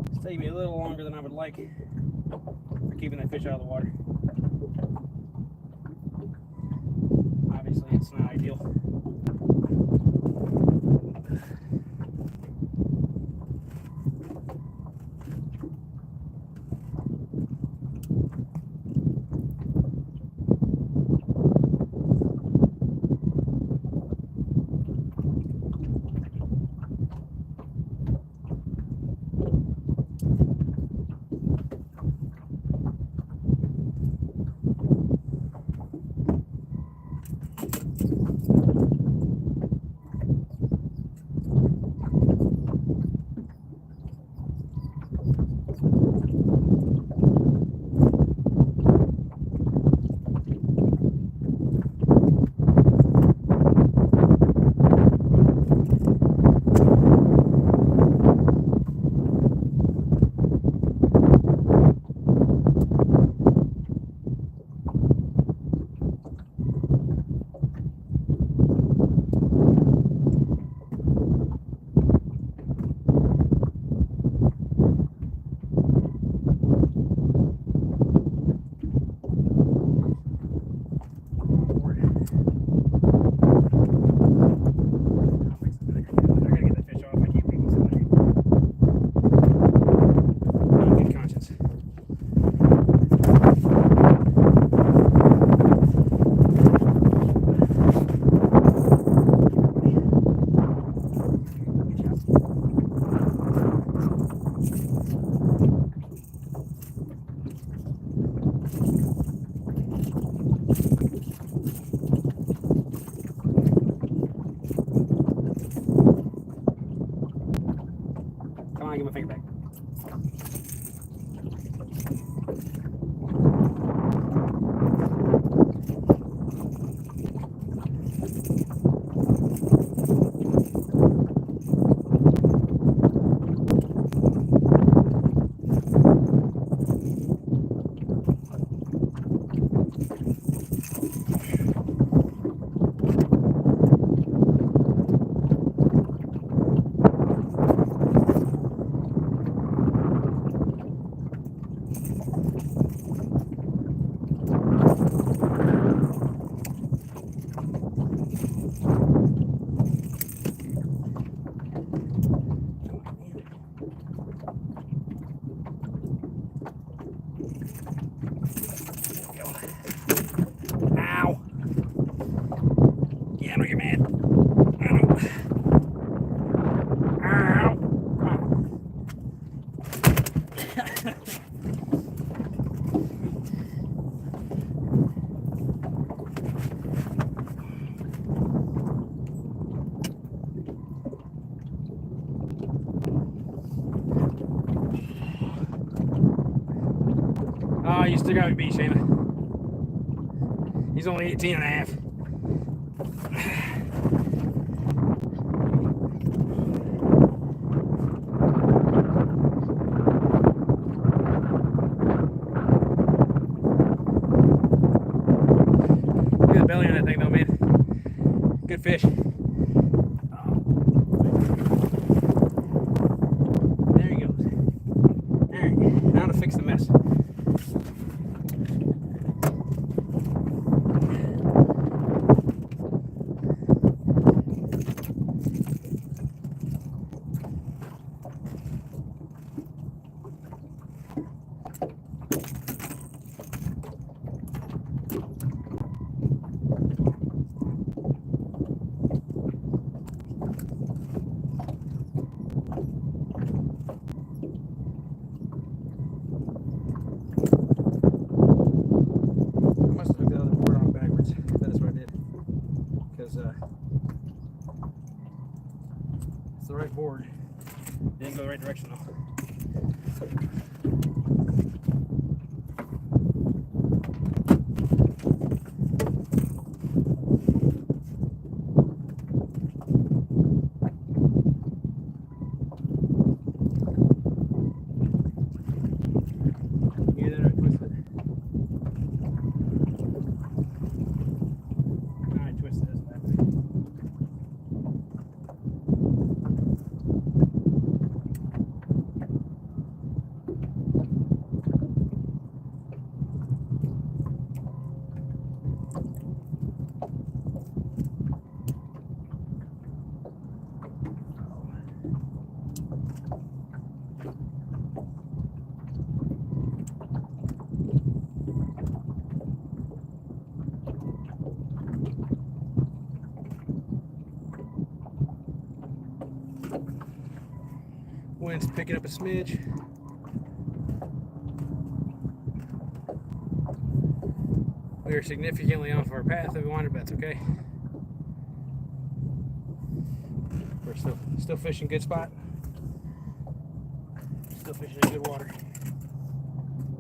It's taking me a little longer than I would like for keeping that fish out of the water. Obviously, it's not ideal. stick out your beat, Shayna. He's only 18 and a half. Look at the belly on that thing though, man. Good fish. There he goes. Alright, now to fix the mess. It's the right board. Didn't go the right direction though. Wind's picking up a smidge. We are significantly off our path that we wanted, but that's okay. We're still fishing good spot. Still fishing in good water.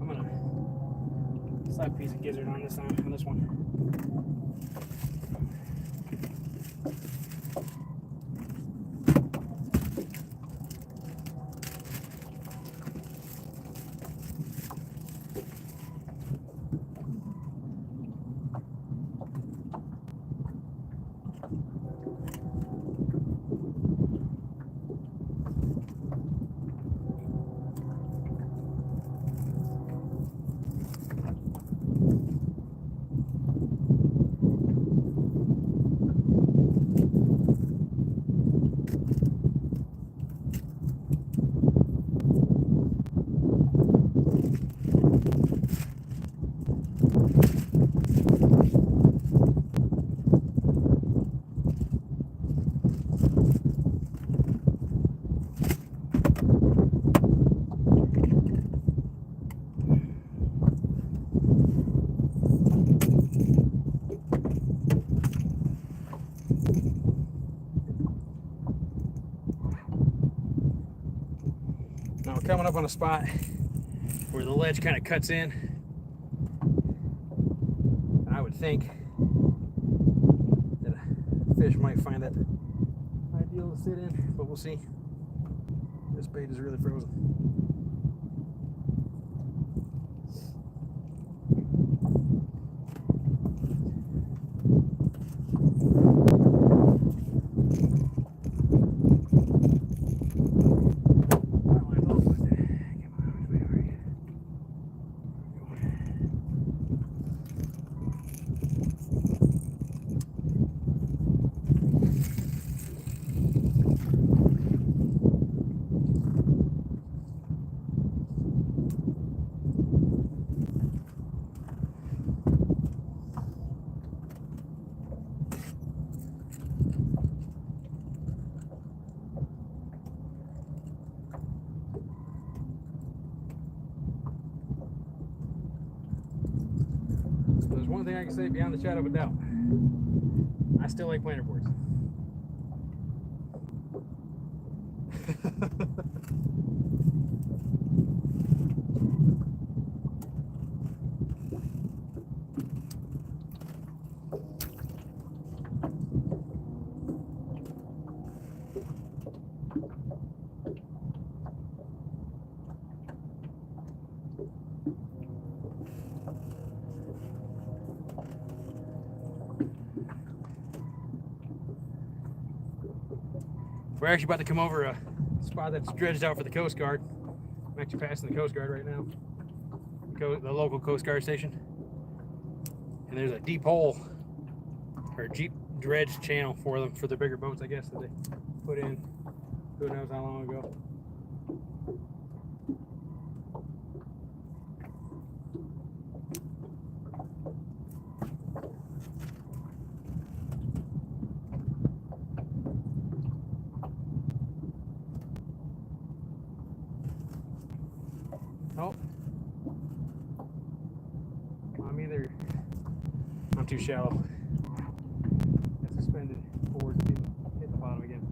I'm gonna slap a piece of gizzard on this one. Now we're coming up on a spot where the ledge kind of cuts in. And I would think that a fish might find that ideal to sit in, but we'll see. This bait is really frozen. There's one thing I can say beyond the shadow of a doubt. I still like planer boards. We're actually about to come over a spot that's dredged out for the Coast Guard. I'm actually passing the Coast Guard right now. The local Coast Guard station. And there's a deep hole, or a deep dredge channel for them, for the bigger boats, I guess, that they put in who knows how long ago. Oh, I'm too shallow. It's suspended forward to hit the bottom again.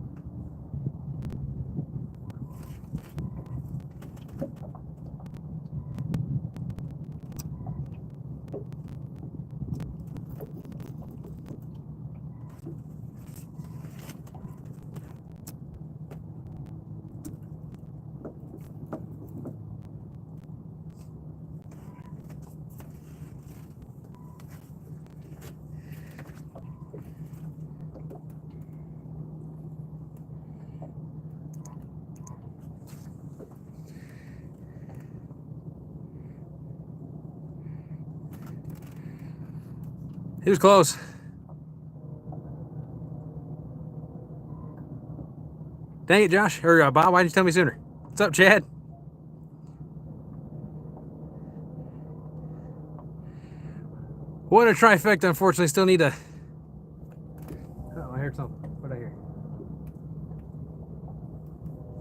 He was close. Dang it, Josh. Or Bob, why didn't you tell me sooner? What's up, Chad? What a trifecta. Unfortunately, still need to... Oh, I heard something. What did I hear?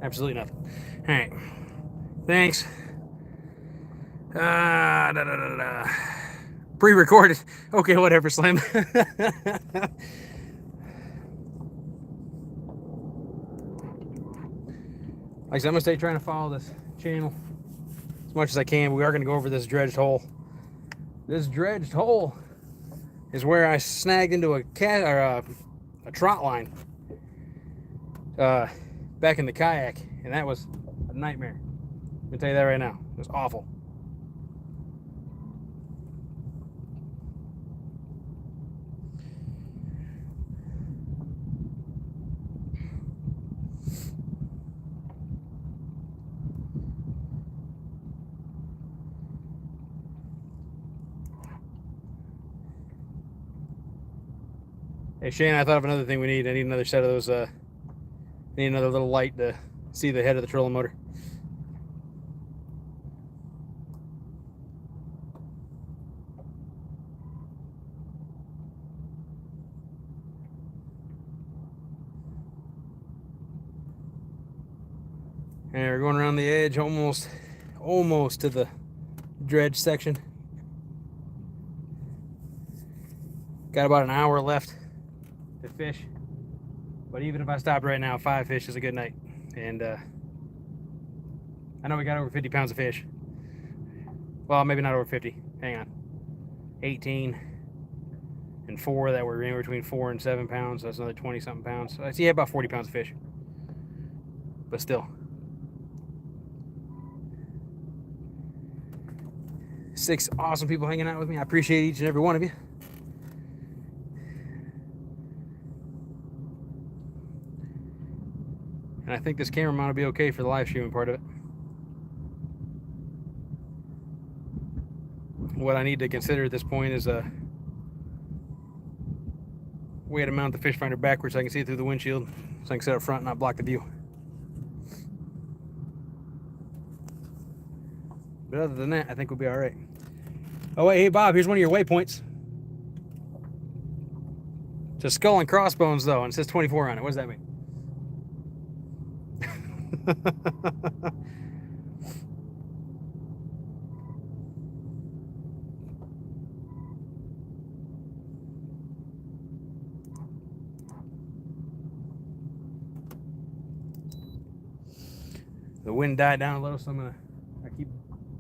Absolutely nothing. All right. Thanks. Pre-recorded. Okay, whatever, Slim. Like I said, I'm going to stay trying to follow this channel as much as I can. We are going to go over this dredged hole. This dredged hole is where I snagged into a trot line back in the kayak, and that was a nightmare. I'm going to tell you that right now. It was awful. Hey Shane, I thought of another thing we need. I need another set of those, I need another little light to see the head of the trolling motor. And we're going around the edge almost to the dredge section. Got about an hour left to fish, but even if I stopped right now, 5 fish is a good night. And I know we got over 50 pounds of fish. Well, maybe not over 50. Hang on. 18 and 4 that were in between 4 and 7 pounds. So that's another 20 something pounds. So I see about 40 pounds of fish, but still. 6 awesome people hanging out with me. I appreciate each and every one of you. And I think this camera mount will be okay for the live streaming part of it. What I need to consider at this point is a way to mount the fish finder backwards so I can see it through the windshield, so I can sit up front and not block the view. But other than that, I think we'll be all right. Oh wait, hey Bob, here's one of your waypoints. It's a skull and crossbones though, and it says 24 on it. What does that mean? The wind died down a little, so I keep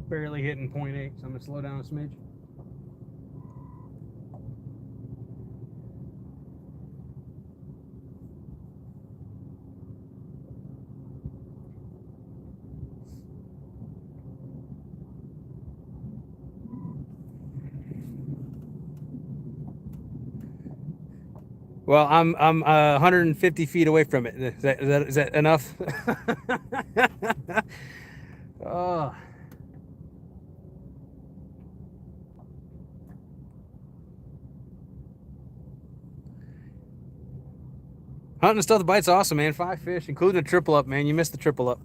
barely hitting 0.8, so I'm gonna slow down a smidge. Well, I'm 150 feet away from it. Is that enough? Oh. Hunting and stuff, the bite's awesome, man. 5 fish, including a triple up, man. You missed the triple up.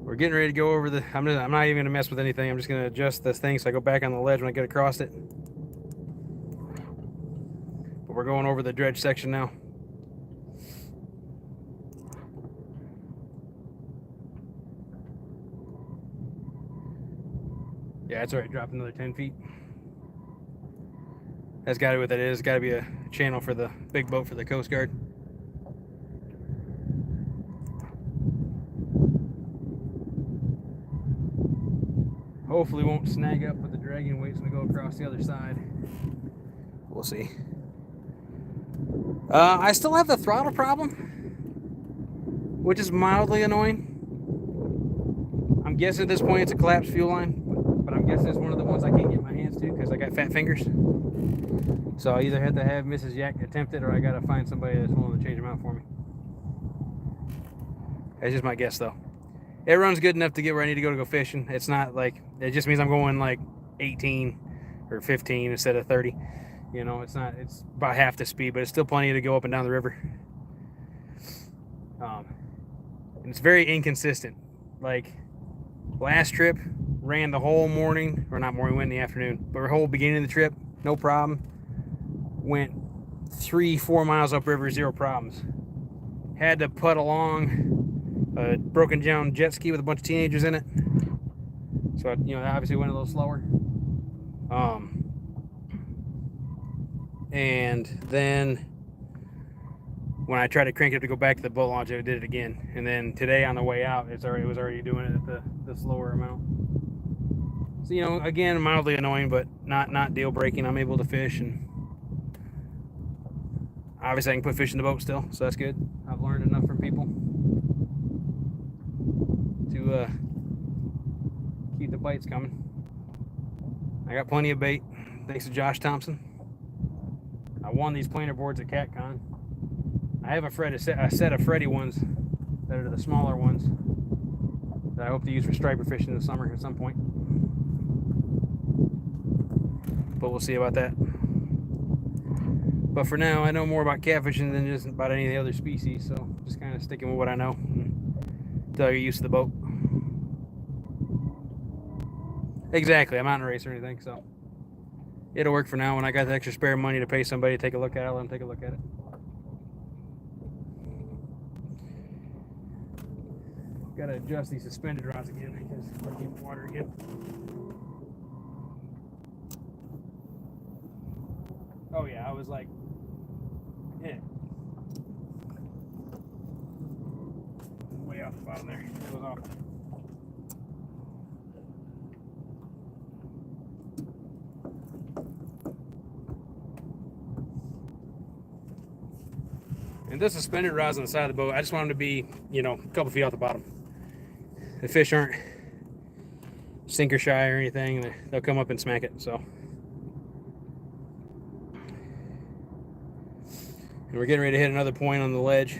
We're getting ready to go over the... I'm not even going to mess with anything. I'm just going to adjust this thing so I go back on the ledge when I get across it. But we're going over the dredge section now. Yeah, it's alright. Dropped another 10 feet. That's got to be what that is. It's got to be a channel for the big boat for the Coast Guard. Hopefully won't snag up with the dragging weights when we go across the other side. We'll see. I still have the throttle problem, which is mildly annoying. I'm guessing at this point it's a collapsed fuel line, but I'm guessing it's one of the ones I can't get my hands to because I got fat fingers. So I either had to have Mrs. Yak attempt it or I gotta find somebody that's willing to change them out for me. That's just my guess though. It runs good enough to get where I need to go fishing. It's not like, it just means I'm going like 18 or 15 instead of 30. You know, it's about half the speed, but it's still plenty to go up and down the river. And it's very inconsistent. Like, last trip, ran the whole morning, or not morning, went in the afternoon, but the whole beginning of the trip, no problem. Went 3-4 miles upriver, 0 problems. Had to putt along a broken down jet ski with a bunch of teenagers in it. So, you know, that obviously went a little slower. And then when I tried to crank it up to go back to the boat launch, it did it again. And then today on the way out, it was already doing it at the slower amount. So, you know, again, mildly annoying, but not deal breaking. I'm able to fish, and obviously I can put fish in the boat still, so that's good. I've learned enough from people to keep the bites coming. I got plenty of bait, thanks to Josh Thompson. I won these planer boards at CatCon. I have a set of Freddy ones that are the smaller ones that I hope to use for striper fishing in the summer at some point. But we'll see about that. But for now, I know more about catfishing than just about any of the other species, so just kind of sticking with what I know until I get used to the boat. Exactly, I'm not in a race or anything, so it'll work for now. When I got the extra spare money to pay somebody to take a look at it, I'll let them take a look at it. Gotta adjust these suspended rods again because we're getting water again. Oh yeah, I was like, yeah. Way off the bottom there. It was off. And the suspended rods on the side of the boat, I just want them to be, you know, a couple feet off the bottom. The fish aren't sinker shy or anything. They'll come up and smack it, so. And we're getting ready to hit another point on the ledge.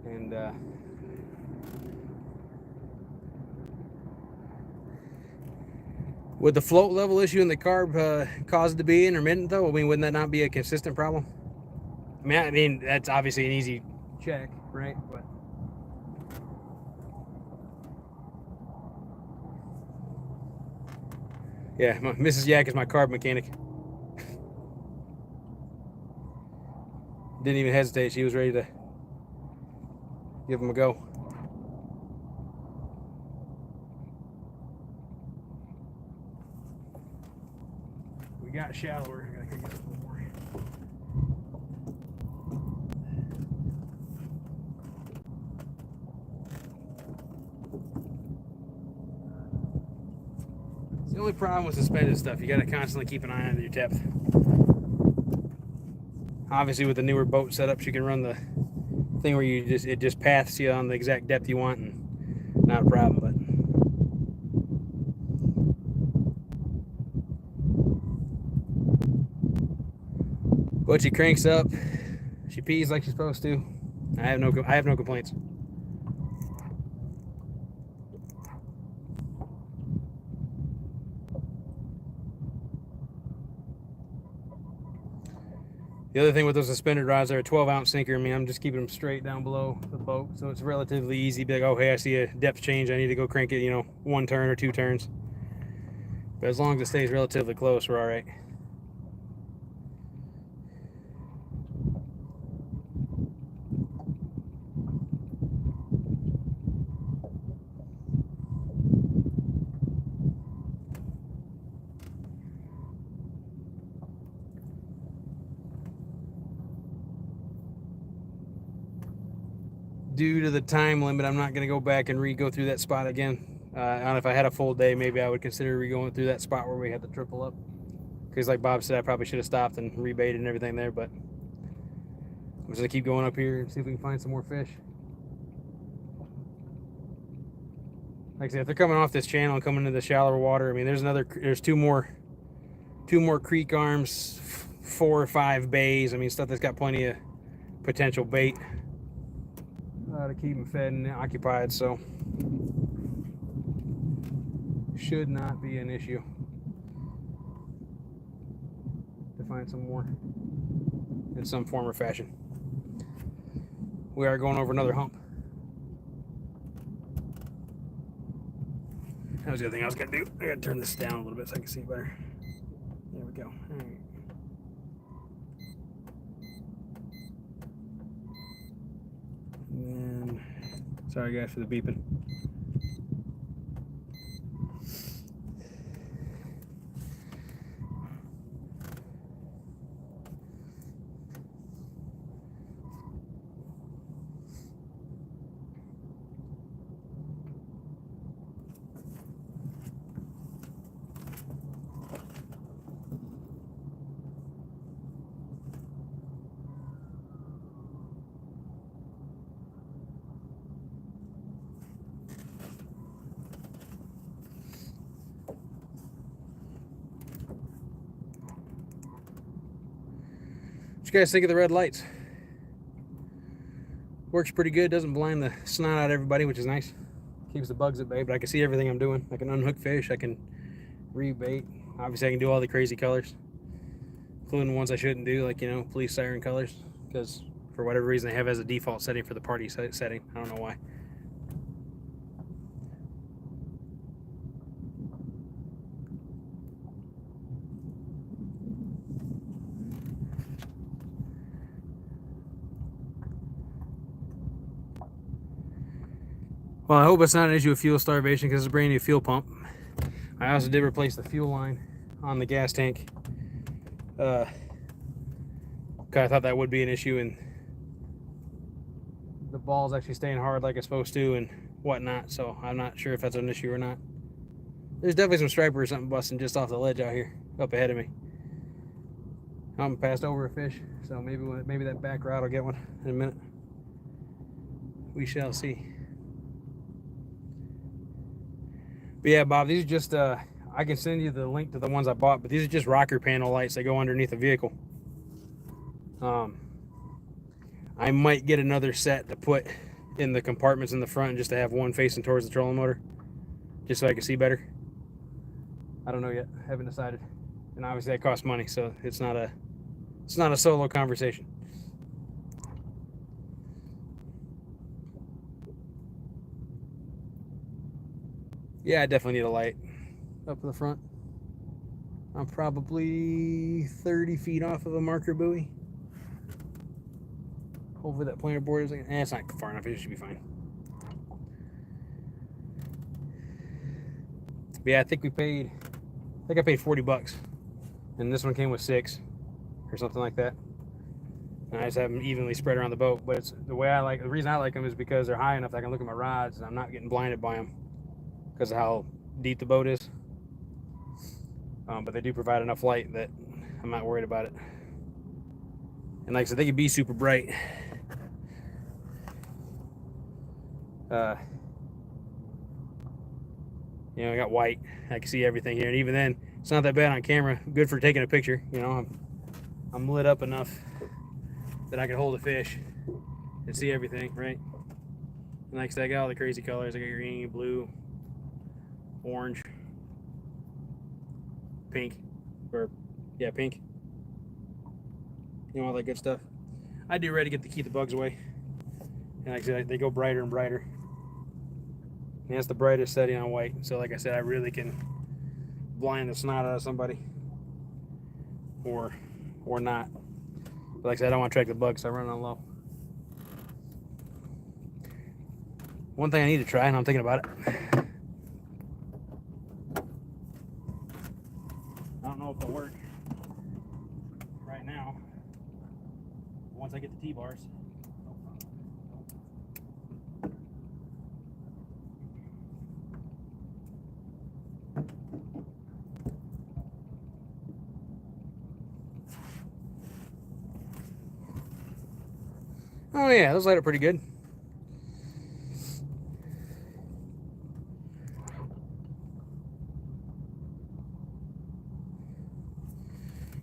And would the float level issue in the carb cause it to be intermittent though? I mean, wouldn't that not be a consistent problem? I mean, that's obviously an easy check, right? But yeah, Mrs. Yak is my carb mechanic. Didn't even hesitate. She was ready to give him a go. We got shallower. I gotta kick it up a little more. It's the only problem with suspended stuff. You gotta constantly keep an eye on your depth. Obviously, with the newer boat setups, you can run the thing where it just paths you on the exact depth you want, and not a problem. But she cranks up, she pees like she's supposed to. I have no complaints. The other thing with those suspended rods, they're a 12-ounce sinker. I mean, I'm just keeping them straight down below the boat, so it's relatively easy. Be like, oh, hey, I see a depth change. I need to go crank it, you know, 1 turn or 2 turns. But as long as it stays relatively close, we're all right. Due to the time limit, I'm not going to go back and go through that spot again. And if I had a full day, maybe I would consider going through that spot where we had the triple up. Because like Bob said, I probably should have stopped and rebaited and everything there, but I'm just going to keep going up here and see if we can find some more fish. Like I said, if they're coming off this channel and coming into the shallower water, I mean, there's two more creek arms, 4 or 5 bays. I mean, stuff that's got plenty of potential bait to keep them fed and occupied, so should not be an issue to find some more in some form or fashion. We are going over another hump. That was the other thing I was gonna do. I gotta turn this down a little bit so I can see better. There we go. All right. And sorry guys for the beeping. What you guys think of the red lights? Works pretty good, doesn't blind the snot out of everybody, which is nice. Keeps the bugs at bay, but I can see everything I'm doing. I can unhook fish, I can rebait. Obviously I can do all the crazy colors, including the ones I shouldn't do, like, you know, police siren colors, because for whatever reason they have as a default setting for the party setting. I don't know why. Well, I hope it's not an issue of fuel starvation because it's a brand new fuel pump. I also did replace the fuel line on the gas tank. I thought that would be an issue, and the ball's actually staying hard like it's supposed to and whatnot, so I'm not sure if that's an issue or not. There's definitely some striper or something busting just off the ledge out here, up ahead of me. I'm passed over a fish, so maybe that back rod will get one in a minute. We shall see. But yeah, Bob, these are just, I can send you the link to the ones I bought, but these are just rocker panel lights that go underneath the vehicle. I might get another set to put in the compartments in the front just to have one facing towards the trolling motor, just so I can see better. I don't know yet, haven't decided. And obviously that costs money, so it's not a solo conversation. Yeah, I definitely need a light up in the front. I'm probably 30 feet off of a marker buoy. Hopefully that planer board is like, it's not far enough, it should be fine. But yeah, I think I paid $40. And this one came with 6 or something like that. And I just have them evenly spread around the boat. But it's the reason I like them is because they're high enough that I can look at my rods and I'm not getting blinded by them because of how deep the boat is. But they do provide enough light that I'm not worried about it. And like I said, they can be super bright. You know, I got white. I can see everything here, and even then, it's not that bad on camera. Good for taking a picture. You know, I'm lit up enough that I can hold a fish and see everything, right? And like I said, I got all the crazy colors. I got green, blue, orange, pink, or yeah, pink. You know, all that good stuff. I do ready to keep the bugs away. And like I said, they go brighter and brighter. And that's the brightest setting on white. So like I said, I really can blind the snot out of somebody. Or not. But like I said, I don't want to track the bugs, so I run on low. One thing I need to try, and I'm thinking about it. I don't know if it'll work right now. Once I get the T-bars. Oh yeah, those light up pretty good.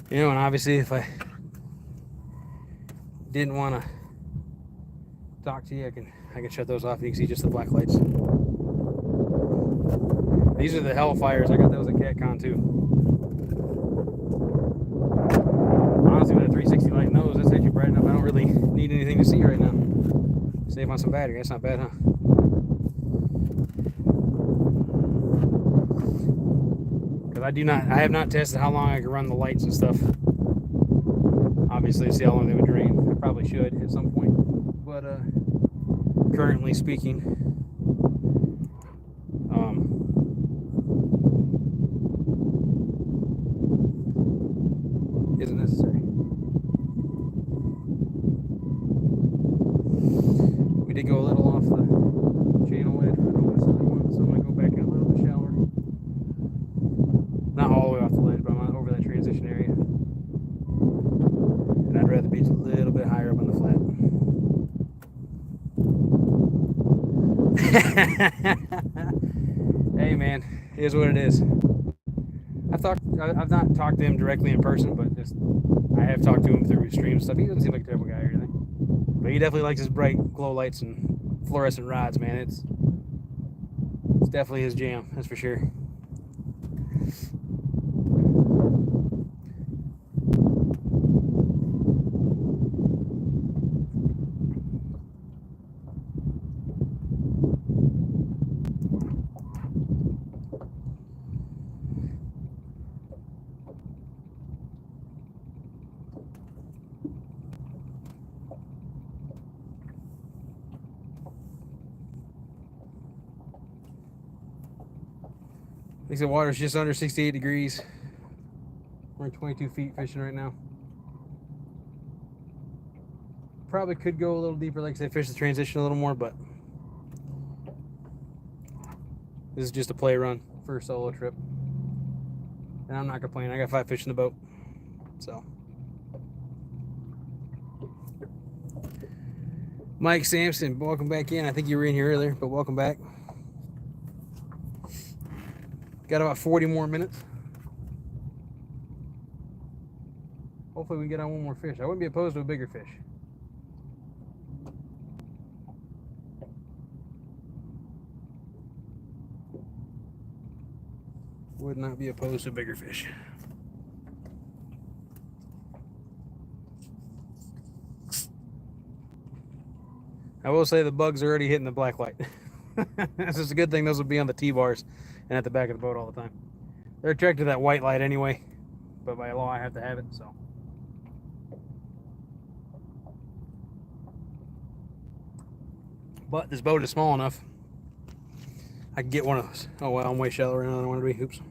You know, and obviously if I didn't want to talk to you, I can shut those off and you can see just the black lights. These are the Hellfires. I got those at CatCon too. Honestly, with a 360 light in those, that's actually bright enough. I don't really need anything to see right now. Save on some battery. That's not bad, huh? Because I have not tested how long I can run the lights and stuff. Obviously, to see how long they would drain. I probably should at some point. But currently speaking, isn't necessary. We did go a little off the channel wedge for the west side one, so I'm going to go back in a little bit shallower. Not all the way off the ledge, but I'm over that transition area. And I'd rather be a little bit higher up on the flat. Hey man, it is what it is. I've not talked to him directly in person, but just I have talked to him through streams and stuff. He doesn't seem like a terrible guy or anything, but he definitely likes his bright glow lights and fluorescent rods, man. It's definitely his jam, that's for sure. I think the water's just under 68 degrees. We're in 22 feet fishing right now. Probably could go a little deeper, like I said, fish the transition a little more, but this is just a play run for a solo trip. And I'm not complaining. I got 5 fish in the boat. So. Mike Sampson, welcome back in. I think you were in here earlier, but welcome back. Got about 40 more minutes. Hopefully we can get on one more fish. I wouldn't be opposed to a bigger fish. Would not be opposed to a bigger fish. I will say the bugs are already hitting the black light. This is a good thing. Those will be on the T-bars and at the back of the boat all the time. They're attracted to that white light anyway, but by law I have to have it, so. But this boat is small enough. I can get one of those. Oh well, I'm way shallower than I want to be. Oops.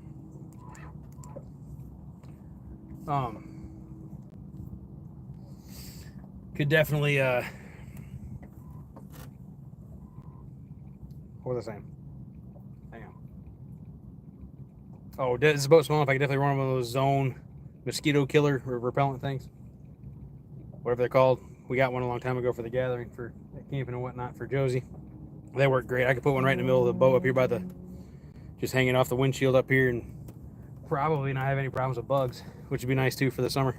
Could definitely what was I saying? Hang on. Oh, this boat small enough I could definitely run one of those zone mosquito killer or repellent things. Whatever they're called. We got one a long time ago for the gathering, for camping and whatnot for Josie. They work great. I could put one right in the middle of the boat up here by the just hanging off the windshield up here and probably not have any problems with bugs, which would be nice too for the summer.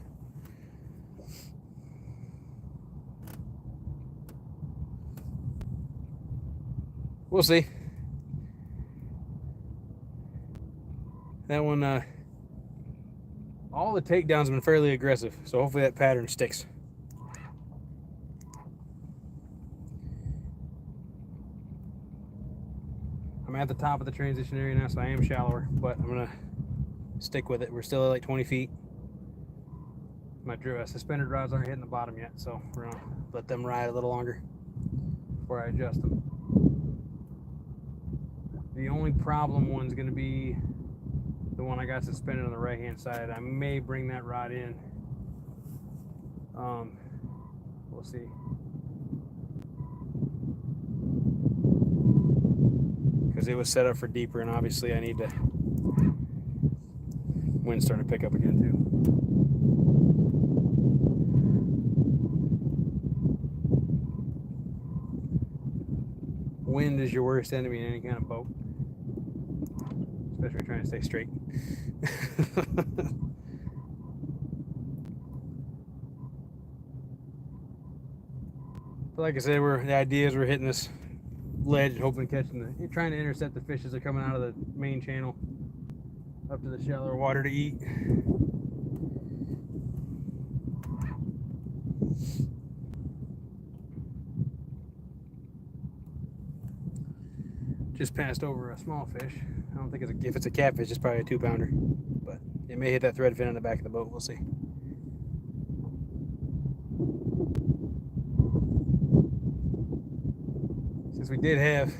We'll see. That one, all the takedowns have been fairly aggressive, so hopefully that pattern sticks. I'm at the top of the transition area now, so I am shallower, but I'm gonna stick with it. We're still at like 20 feet. My suspended rods aren't hitting the bottom yet, so we're gonna let them ride a little longer before I adjust them. The only problem one's gonna be the one I got suspended on the right hand side. I may bring that rod in. We'll see. Because it was set up for deeper, and obviously I need to. Wind's starting to pick up again too. Wind is your worst enemy in any kind of boat, especially trying to stay straight. But like I said, the idea is we're hitting this ledge, hoping trying to intercept the fish as they're coming out of the main channel up to the shallower water to eat. Just passed over a small fish. I don't think if it's a catfish, it's probably a 2-pounder, but it may hit that threadfin on the back of the boat. We'll see. Since we did have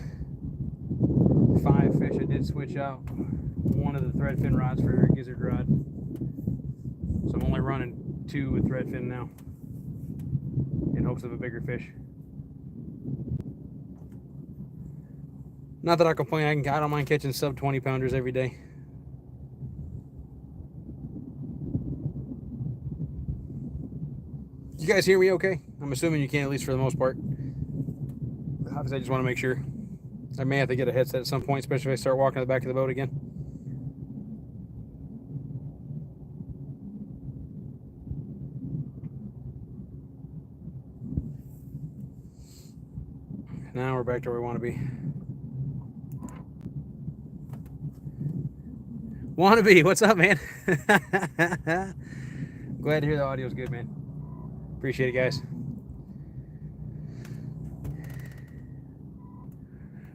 5 fish, I did switch out one of the threadfin rods for a gizzard rod. So I'm only running 2 with threadfin now, in hopes of a bigger fish. Not that I complain. I don't mind catching sub 20-pounders every day. You guys hear me okay? I'm assuming you can, at least for the most part. Obviously, I just want to make sure. I may have to get a headset at some point, especially if I start walking to the back of the boat again. Now we're back to where we want to be. Wannabe, what's up, man? Glad to hear the audio's good, man. Appreciate it, guys.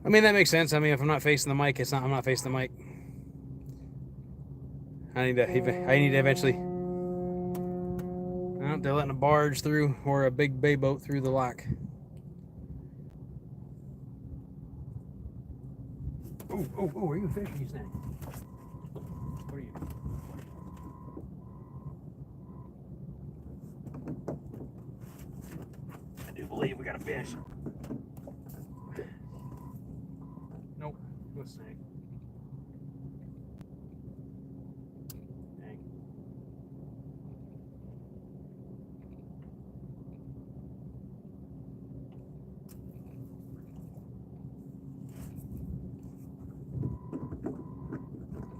I mean, that makes sense. I mean, if I'm not facing the mic, I'm not facing the mic. I need to eventually. Oh, they're letting a barge through or a big bay boat through the lock. Oh, are you fishing, you snake? What are you? I do believe we got a fish. Nope, no snake. Dang.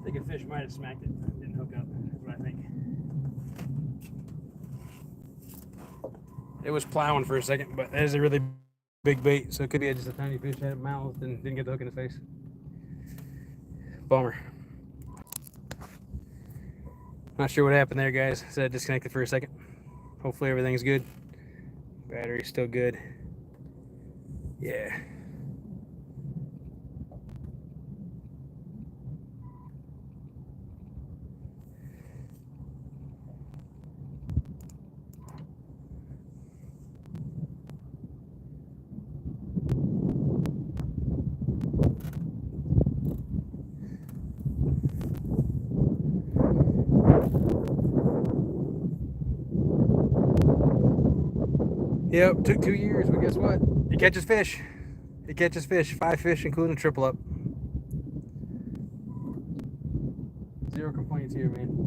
I think a fish might have smacked it. It didn't hook up. That's what I think. It was plowing for a second, but that is a really big bait, so it could be just a tiny fish had it mouthed and didn't get the hook in the face. Bummer. Not sure what happened there, guys. So I disconnected for a second. Hopefully everything's good. Battery's still good. Yeah. Yep, took 2 years, but guess what? It catches fish. It catches fish. 5 fish, including triple up. 0 complaints here, man.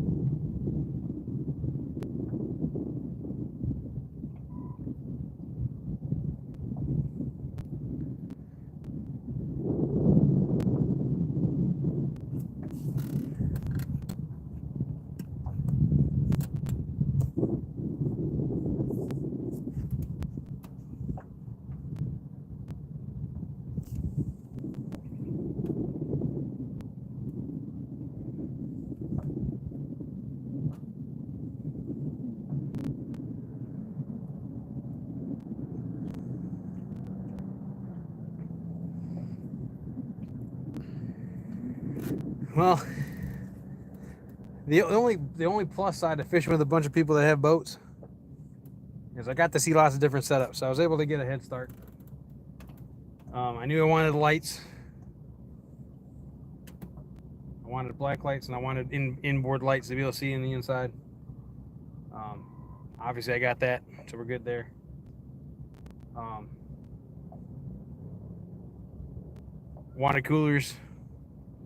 Well, the only plus side to fishing with a bunch of people that have boats is I got to see lots of different setups, so I was able to get a head start. I knew I wanted lights. I wanted black lights, and I wanted inboard lights to be able to see in the inside. Obviously, I got that, so we're good there. Wanted coolers,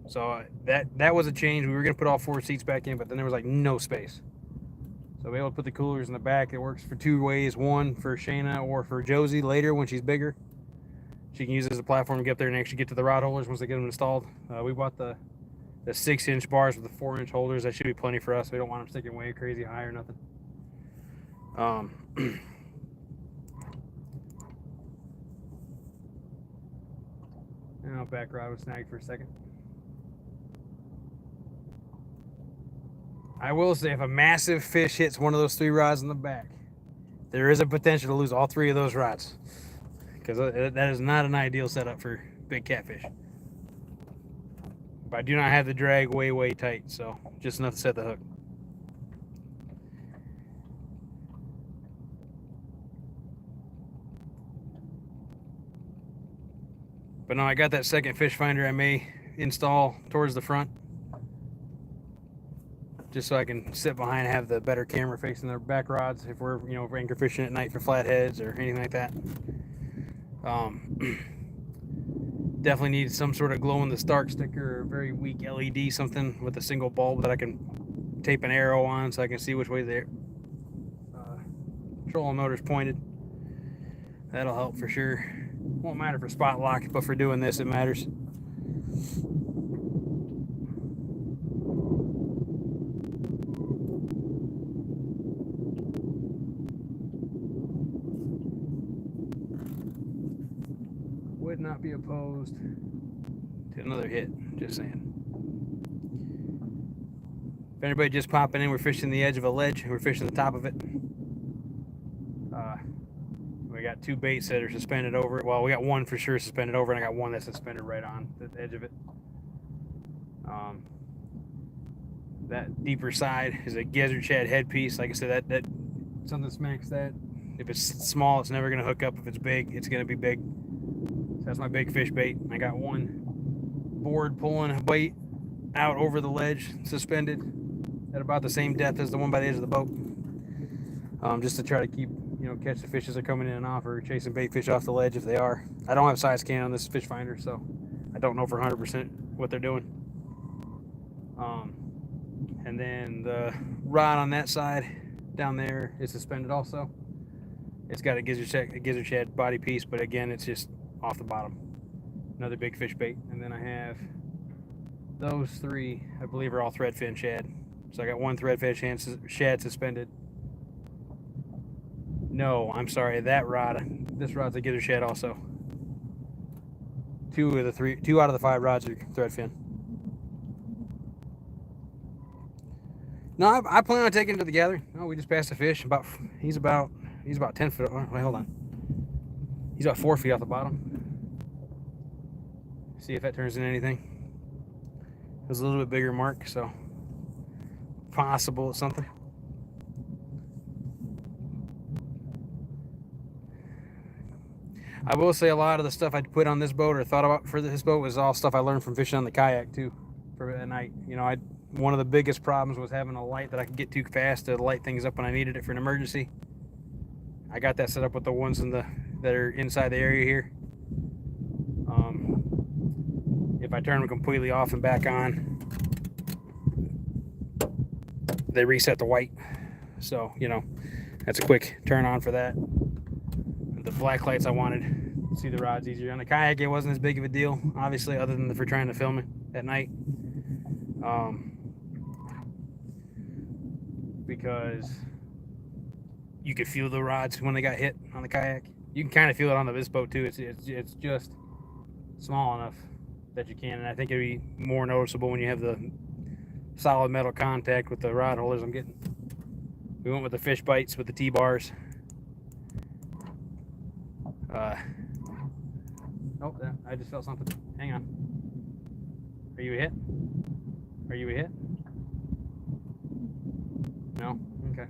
so that was a change. We were gonna put all 4 seats back in, but then there was like no space. So we were able to put the coolers in the back. It works for 2 ways: one for Shayna or for Josie later when she's bigger. She can use it as a platform to get up there and actually get to the rod holders once they get them installed. We bought the 6-inch bars with the 4-inch holders. That should be plenty for us. We don't want them sticking way crazy high or nothing. Now back rod was snagged for a second. I will say, if a massive fish hits one of those 3 rods in the back, there is a potential to lose all 3 of those rods, because that is not an ideal setup for big catfish. But I do not have the drag way tight, so just enough to set the hook. But no, I got that second fish finder I may install towards the front, just so I can sit behind and have the better camera facing the back rods if we're, you know, anchor fishing at night for flatheads or anything like that. Definitely need some sort of glow in the dark sticker or a very weak LED, something with a single bulb that I can tape an arrow on so I can see which way the trolling motor's pointed. That'll help for sure. Won't matter for spot lock, but for doing this, it matters. Would not be opposed to another hit, just saying. If anybody just popping in, we're fishing the edge of a ledge. We're fishing the top of it. We got 2 baits that are suspended over it. Well, we got 1 for sure suspended over, and I got 1 that's suspended right on the edge of it. That deeper side is a Gizzard Shad headpiece. Like I said, that something smacks that. If it's small, it's never gonna hook up. If it's big, it's gonna be big. So that's my big fish bait. I got 1 board pulling a bait out over the ledge, suspended at about the same depth as the one by the edge of the boat, just to try to keep, you know, catch the fish as they're coming in and off, or chasing bait fish off the ledge if they are. I don't have size scan on this fish finder, so I don't know for 100% what they're doing. And then the rod on that side down there is suspended also. It's got a Gizzard Shad body piece, but again, it's just off the bottom. Another big fish bait. And then I have those 3, I believe, are all Threadfin Shad. So I got 1 Threadfin Shad suspended. No, I'm sorry, this rod's a Gizzard Shad also. 2 out of the 5 rods are Threadfin. No, I plan on taking it to the gathering. Oh, we just passed a fish. He's about 10 foot. Wait, hold on. He's about 4 feet off the bottom. See if that turns into anything. It was a little bit bigger mark, so possible it's something. I will say a lot of the stuff I put on this boat or thought about for this boat was all stuff I learned from fishing on the kayak too, for at night. You know, one of the biggest problems was having a light that I could get too fast to light things up when I needed it for an emergency. I got that set up with the ones that are inside the area here. If I turn them completely off and back on, they reset the white. So, you know, that's a quick turn on for that. The black lights, I wanted to see the rods easier. On the kayak, it wasn't as big of a deal, obviously, other than for trying to film it at night. Because you could feel the rods when they got hit on the kayak. You can kind of feel it on this boat too. It's just small enough that you can, and I think it'd be more noticeable when you have the solid metal contact with the rod holders I'm getting. We went with the fish bites with the T-bars. Oh, I just felt something. Hang on. Are you a hit? Are you a hit? No? Okay.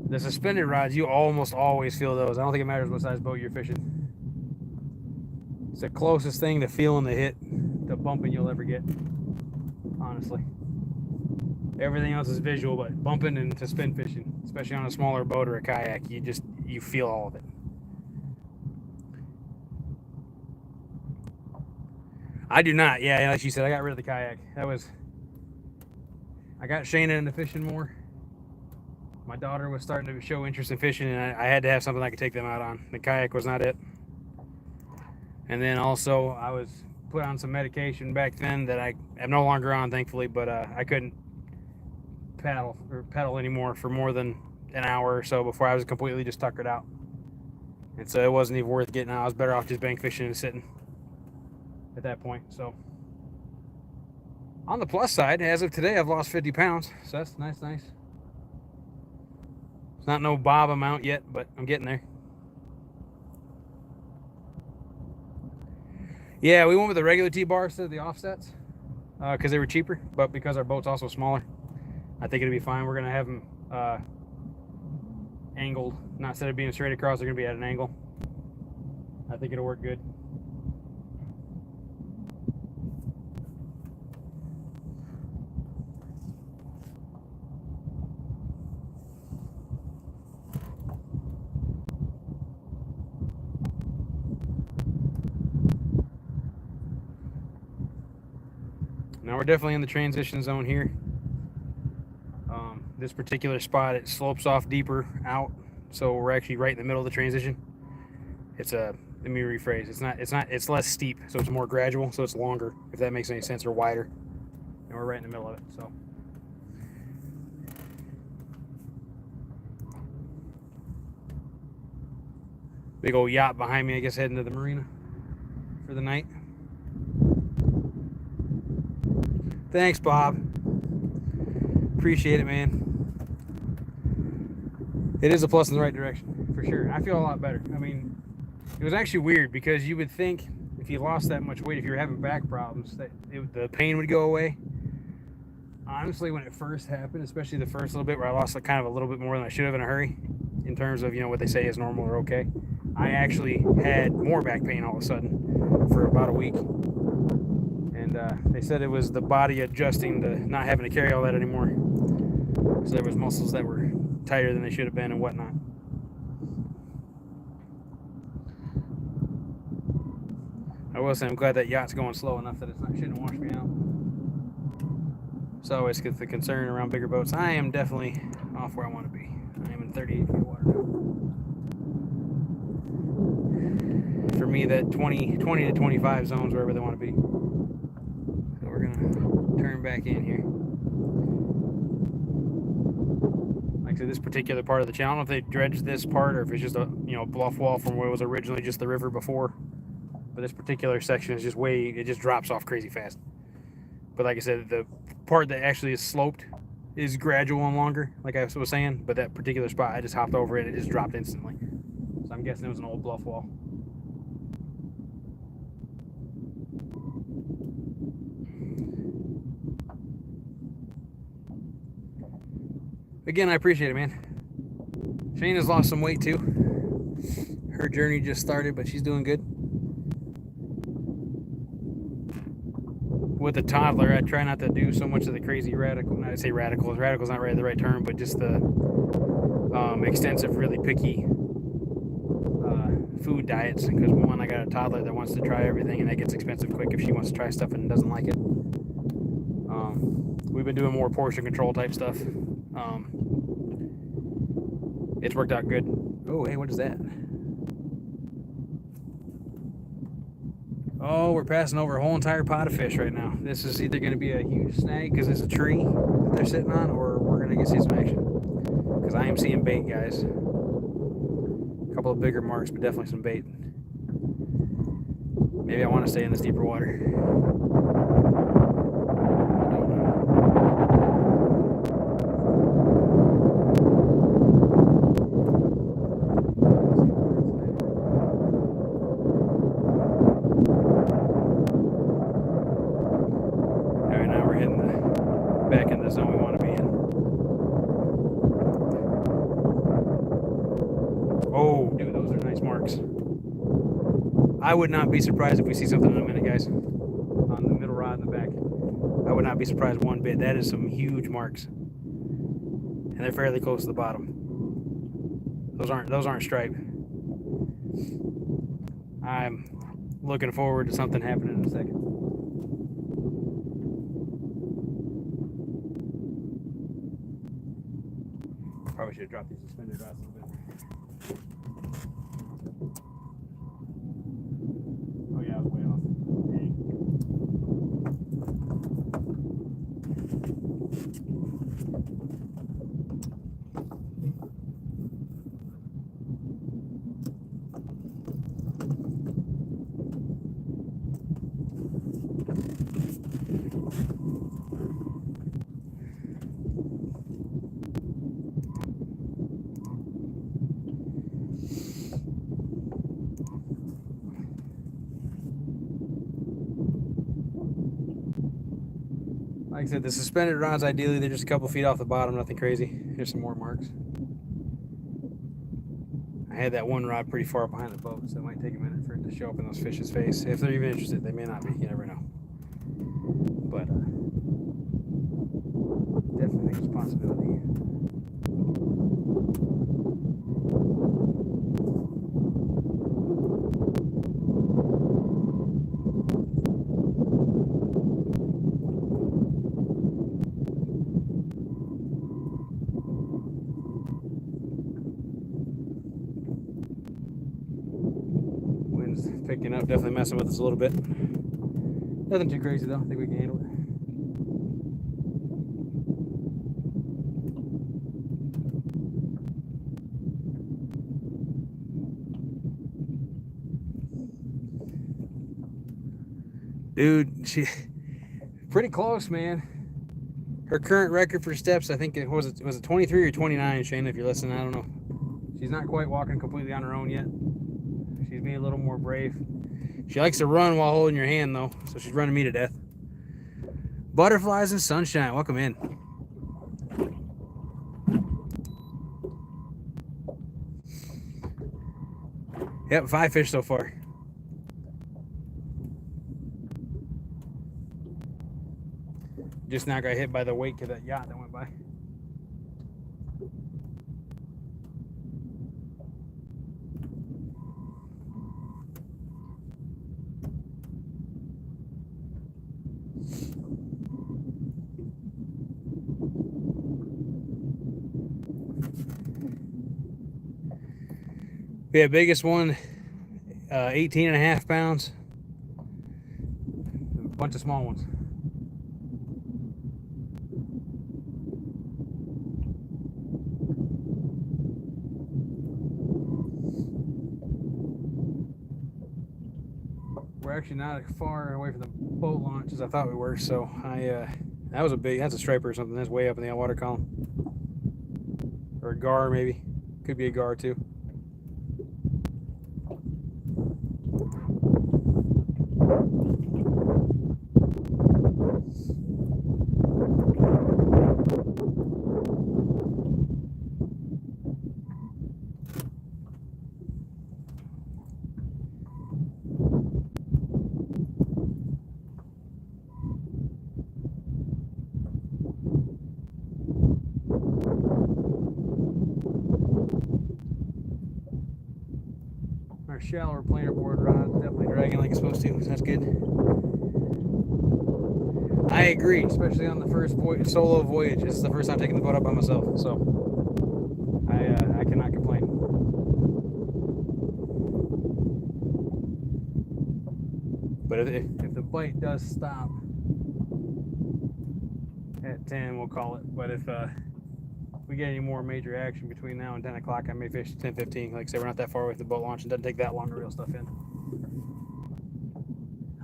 The suspended rods, you almost always feel those. I don't think it matters what size boat you're fishing. It's the closest thing to feeling the hit, the bumping you'll ever get, honestly. Everything else is visual, but bumping into spin fishing, especially on a smaller boat or a kayak, you feel all of it. I do not. Yeah, like you said, I got rid of the kayak. I got Shayna into fishing more. My daughter was starting to show interest in fishing, and I had to have something I could take them out on. The kayak was not it. And then also, I was put on some medication back then that I am no longer on, thankfully, but I couldn't pedal anymore for more than an hour or so before I was completely just tuckered out. And so it wasn't even worth getting out. I was better off just bank fishing and sitting at that point. So on the plus side, as of today, I've lost 50 pounds. So that's nice. It's not no bob amount yet, but I'm getting there. Yeah, we went with the regular T-bar instead of the offsets because they were cheaper, but because our boat's also smaller, I think it'll be fine. We're going to have them angled. Not instead of being straight across, they're going to be at an angle. I think it'll work good. Now we're definitely in the transition zone here. This particular spot, it slopes off deeper out, so we're actually right in the middle of the transition. Let me rephrase. It's less steep, so it's more gradual, so it's longer, if that makes any sense, or wider. And we're right in the middle of it, so. Big old yacht behind me, I guess, heading to the marina for the night. Thanks, Bob. Appreciate it, man. It is a plus in the right direction, for sure. I feel a lot better. I mean, it was actually weird because you would think if you lost that much weight, if you were having back problems, that the pain would go away. Honestly, when it first happened, especially the first little bit where I lost kind of a little bit more than I should have in a hurry, in terms of, what they say is normal or okay, I actually had more back pain all of a sudden for about a week. And they said it was the body adjusting to not having to carry all that anymore. So there was muscles that were tighter than they should have been and whatnot. I will say I'm glad that yacht's going slow enough that it shouldn't wash me out. So always gets the concern around bigger boats. I am definitely off where I want to be. I am in 38 feet of water now. For me, that 20 to 25 zones wherever they want to be. So we're gonna turn back in here. This particular part of the channel, I don't know if they dredged this part or if it's just a bluff wall from where it was originally just the river before, but this particular section is just it just drops off crazy fast. But like I said, the part that actually is sloped is gradual and longer, like I was saying, but that particular spot I just hopped over it and it just dropped instantly. So I'm guessing it was an old bluff wall. Again, I appreciate it, man. Shayna's lost some weight too. Her journey just started, but she's doing good. With a toddler, I try not to do so much of the crazy radical. Not to say radicals. Radical's not really the right term, but just the extensive, really picky food diets. Because one, I got a toddler that wants to try everything, and that gets expensive quick if she wants to try stuff and doesn't like it. We've been doing more portion control type stuff. It's worked out good. Oh, hey, what is that? Oh, we're passing over a whole entire pot of fish right now. This is either going to be a huge snag because it's a tree that they're sitting on, or we're going to see some action. Because I am seeing bait, guys. A couple of bigger marks, but definitely some bait. Maybe I want to stay in this deeper water. I would not be surprised if we see something in a minute, guys. On the middle rod in the back. I would not be surprised one bit. That is some huge marks. And they're fairly close to the bottom. Those aren't striped. I'm looking forward to something happening in a second. Probably should have dropped these suspended rods a little bit. Oh yeah, I was way off. Dang. Like I said, the suspended rods, ideally, they're just a couple feet off the bottom, nothing crazy. Here's some more marks. I had that one rod pretty far behind the boat, so it might take a minute for it to show up in those fish's face. If they're even interested, they may not be, you never know. But definitely think it's a possibility. Picking up, definitely messing with us a little bit. Nothing too crazy though. I think we can handle it. Dude, she pretty close, man. Her current record for steps, I think it was 23 or 29, Shane, if you're listening, I don't know. She's not quite walking completely on her own yet. She's being a little more brave. She likes to run while holding your hand, though, so she's running me to death. Butterflies and sunshine, welcome in. Yep, 5 fish so far. Just now got hit by the wake of that yacht that went by. Yeah, biggest one, 18.5 pounds. A bunch of small ones. We're actually not as far away from the boat launch as I thought we were, so that's a striper or something. That's way up in the water column. Or a gar, maybe. Could be a gar too. Our shallower planer board rod definitely dragging like it's supposed to. That's good. I agree, especially on the first solo voyage. This is the first time taking the boat up by myself, so I cannot complain. But if the bite does stop at 10, we'll call it. But if we get any more major action between now and 10 o'clock, I may fish 10:15. Like I said, we're not that far away from the boat launch. It doesn't take that long to reel stuff in.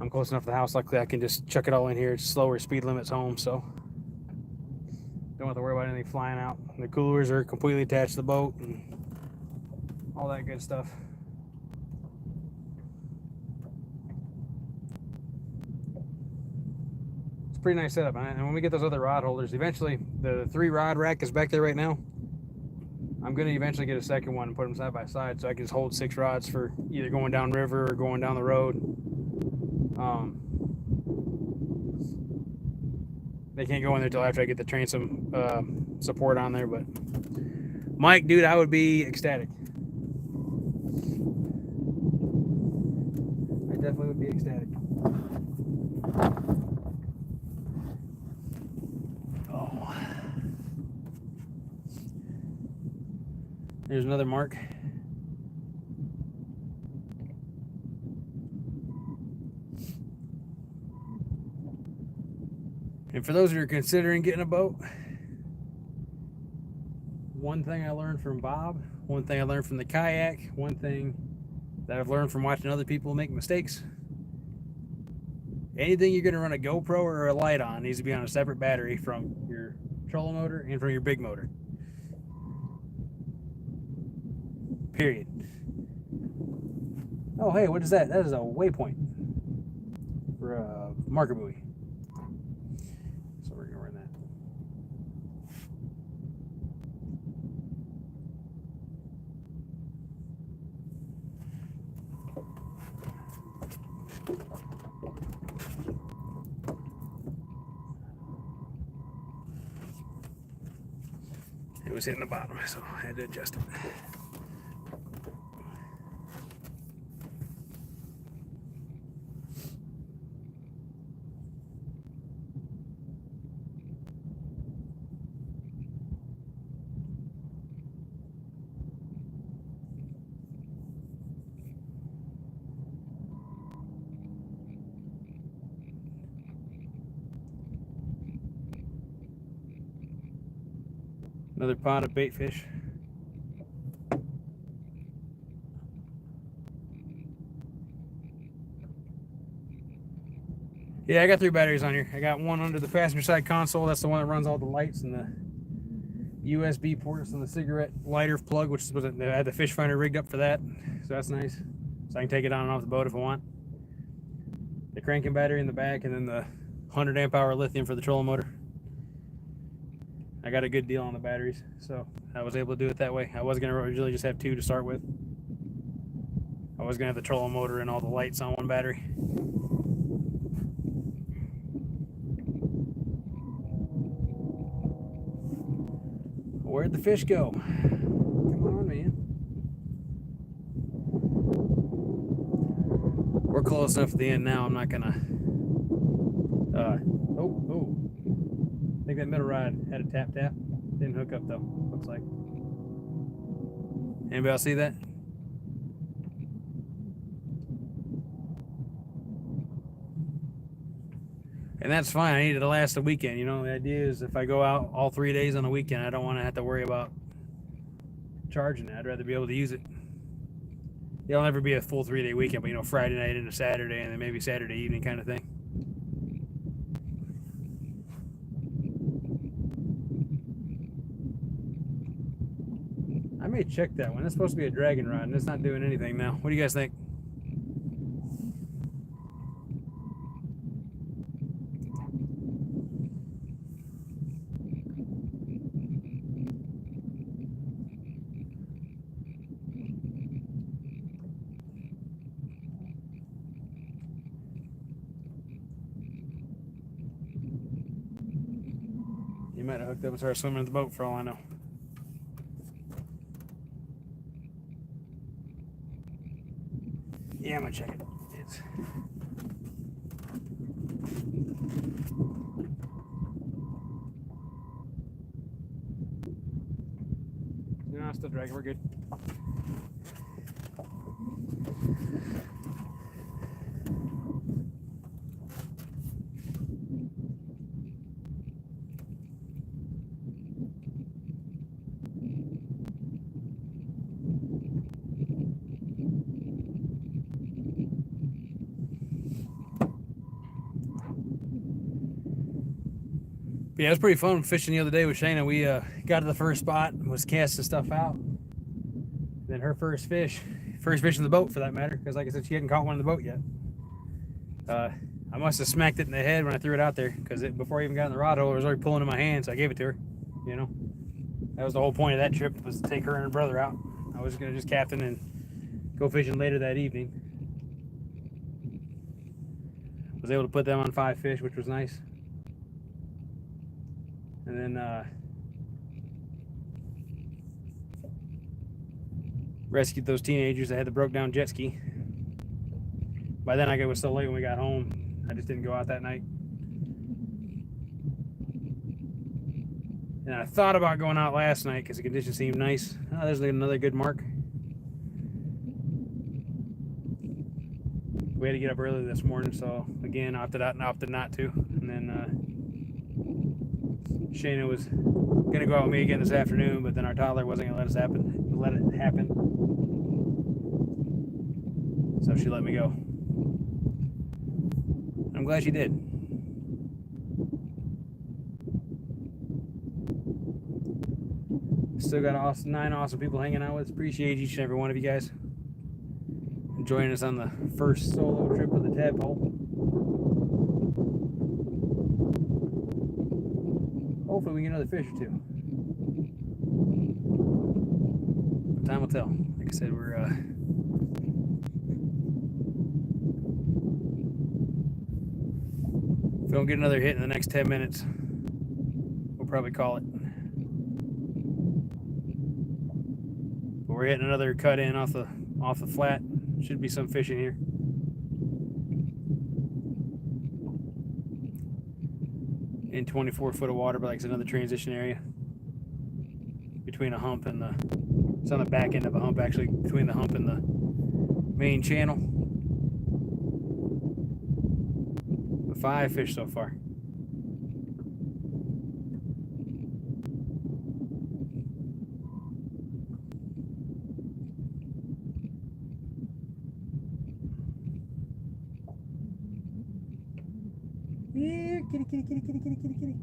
I'm close enough to the house, luckily I can just chuck it all in here. It's slower speed limits home, so don't have to worry about anything flying out. The coolers are completely attached to the boat and all that good stuff. It's a pretty nice setup, and when we get those other rod holders, eventually the 3 rod rack is back there right now. I'm gonna eventually get a second one and put them side by side so I can just hold 6 rods for either going down river or going down the road. They can't go in there until after I get the transom support on there, but Mike, dude, I would be ecstatic. I definitely would be ecstatic. Oh. There's another mark. And for those who are considering getting a boat, one thing I learned from Bob, one thing I learned from the kayak, one thing that I've learned from watching other people make mistakes, anything you're going to run a GoPro or a light on needs to be on a separate battery from your trolling motor and from your big motor. Period. Oh, hey, what is that? That is a waypoint for a marker buoy. So we're going to run that. It was hitting the bottom, so I had to adjust it. Another pot of bait fish. Yeah, I got 3 batteries on here. I got one under the passenger side console. That's the one that runs all the lights and the USB ports and the cigarette lighter plug, which was I had the fish finder rigged up for that. So that's nice. So I can take it on and off the boat if I want. The cranking battery in the back, and then the 100 amp hour lithium for the trolling motor. I got a good deal on the batteries, so I was able to do it that way. I was going to originally just have 2 to start with. I was going to have the trolling motor and all the lights on one battery. Where'd the fish go? Come on, man. We're close enough to the end now. I'm not going to... I think that middle rod had a tap. Didn't hook up though, looks like. Anybody else see that? And that's fine. I need it to last the weekend. You know, the idea is if I go out all 3 days on a weekend, I don't want to have to worry about charging it. I'd rather be able to use it. It'll never be a full 3 day weekend, but you know, Friday night into Saturday and then maybe Saturday evening kind of thing. I may check that one. That's supposed to be a dragon rod, and it's not doing anything now. What do you guys think? You might have hooked up and started swimming in the boat for all I know. Yeah, I'm gonna check it. It's... No, still dragging. We're good. Yeah, it was pretty fun fishing the other day with Shayna. We got to the first spot and was casting stuff out. Then her first fish in the boat for that matter, because like I said, she hadn't caught one in the boat yet. I must have smacked it in the head when I threw it out there, because before I even got in the rod hole, it was already pulling in my hand, so I gave it to her, you know. That was the whole point of that trip, was to take her and her brother out. I was gonna just captain and go fishing later that evening. Was able to put them on 5 fish, which was nice. And then rescued those teenagers that had the broke down jet ski. By then it was so late when we got home, I just didn't go out that night. And I thought about going out last night because the conditions seemed nice. Oh, there's another good mark. We had to get up early this morning, so again, opted out and opted not to. And then Shayna was gonna go out with me again this afternoon, but then our toddler wasn't gonna let it happen. So she let me go. I'm glad she did. Still got 9 awesome people hanging out with us. Appreciate each and every one of you guys joining us on the first solo trip of the tadpole. Hopefully we get another fish or 2. But time will tell. Like I said, if we don't get another hit in the next 10 minutes, we'll probably call it. But we're hitting another cut in off the flat. Should be some fish in here. In 24 foot of water, but like it's another transition area between a hump and it's on the back end of a hump, actually, between the hump and the main channel. But 5 fish so far. Yeah, kitty, kitty, kitty, kitty, kitty, kitty, kitty.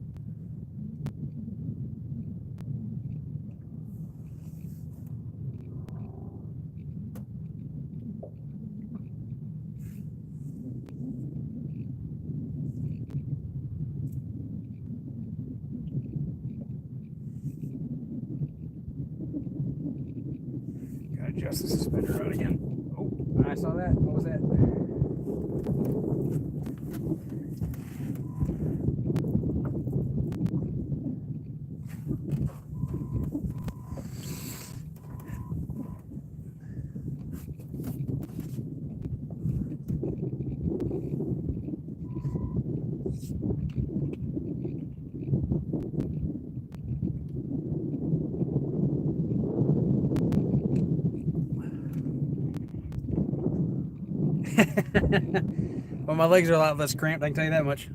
Gotta adjust the suspender out again. Oh, I saw that. What was that? Well, my legs are a lot less cramped, I can tell you that much.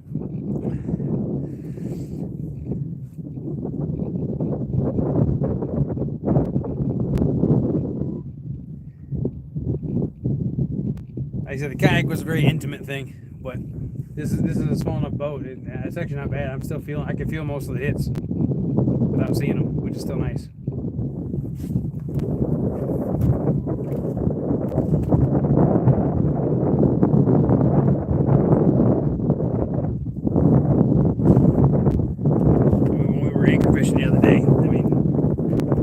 Like I said, the kayak was a very intimate thing, but this is a small enough boat. It's actually not bad. I can feel most of the hits without seeing them, which is still nice. The other day, I mean,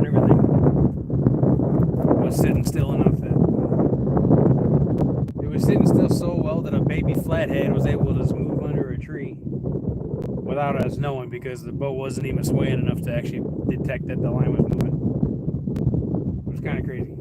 everything was sitting still enough that it was sitting still so well that a baby flathead was able to just move under a tree without us knowing, because the boat wasn't even swaying enough to actually detect that the line was moving. It was kind of crazy.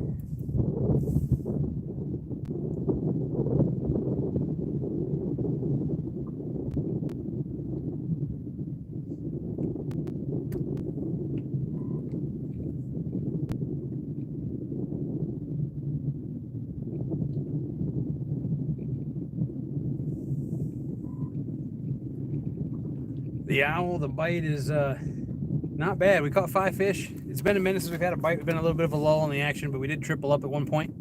The owl, the bite is not bad. We caught 5 fish. It's been a minute since we've had a bite. We've been a little bit of a lull in the action, but we did triple up at one point,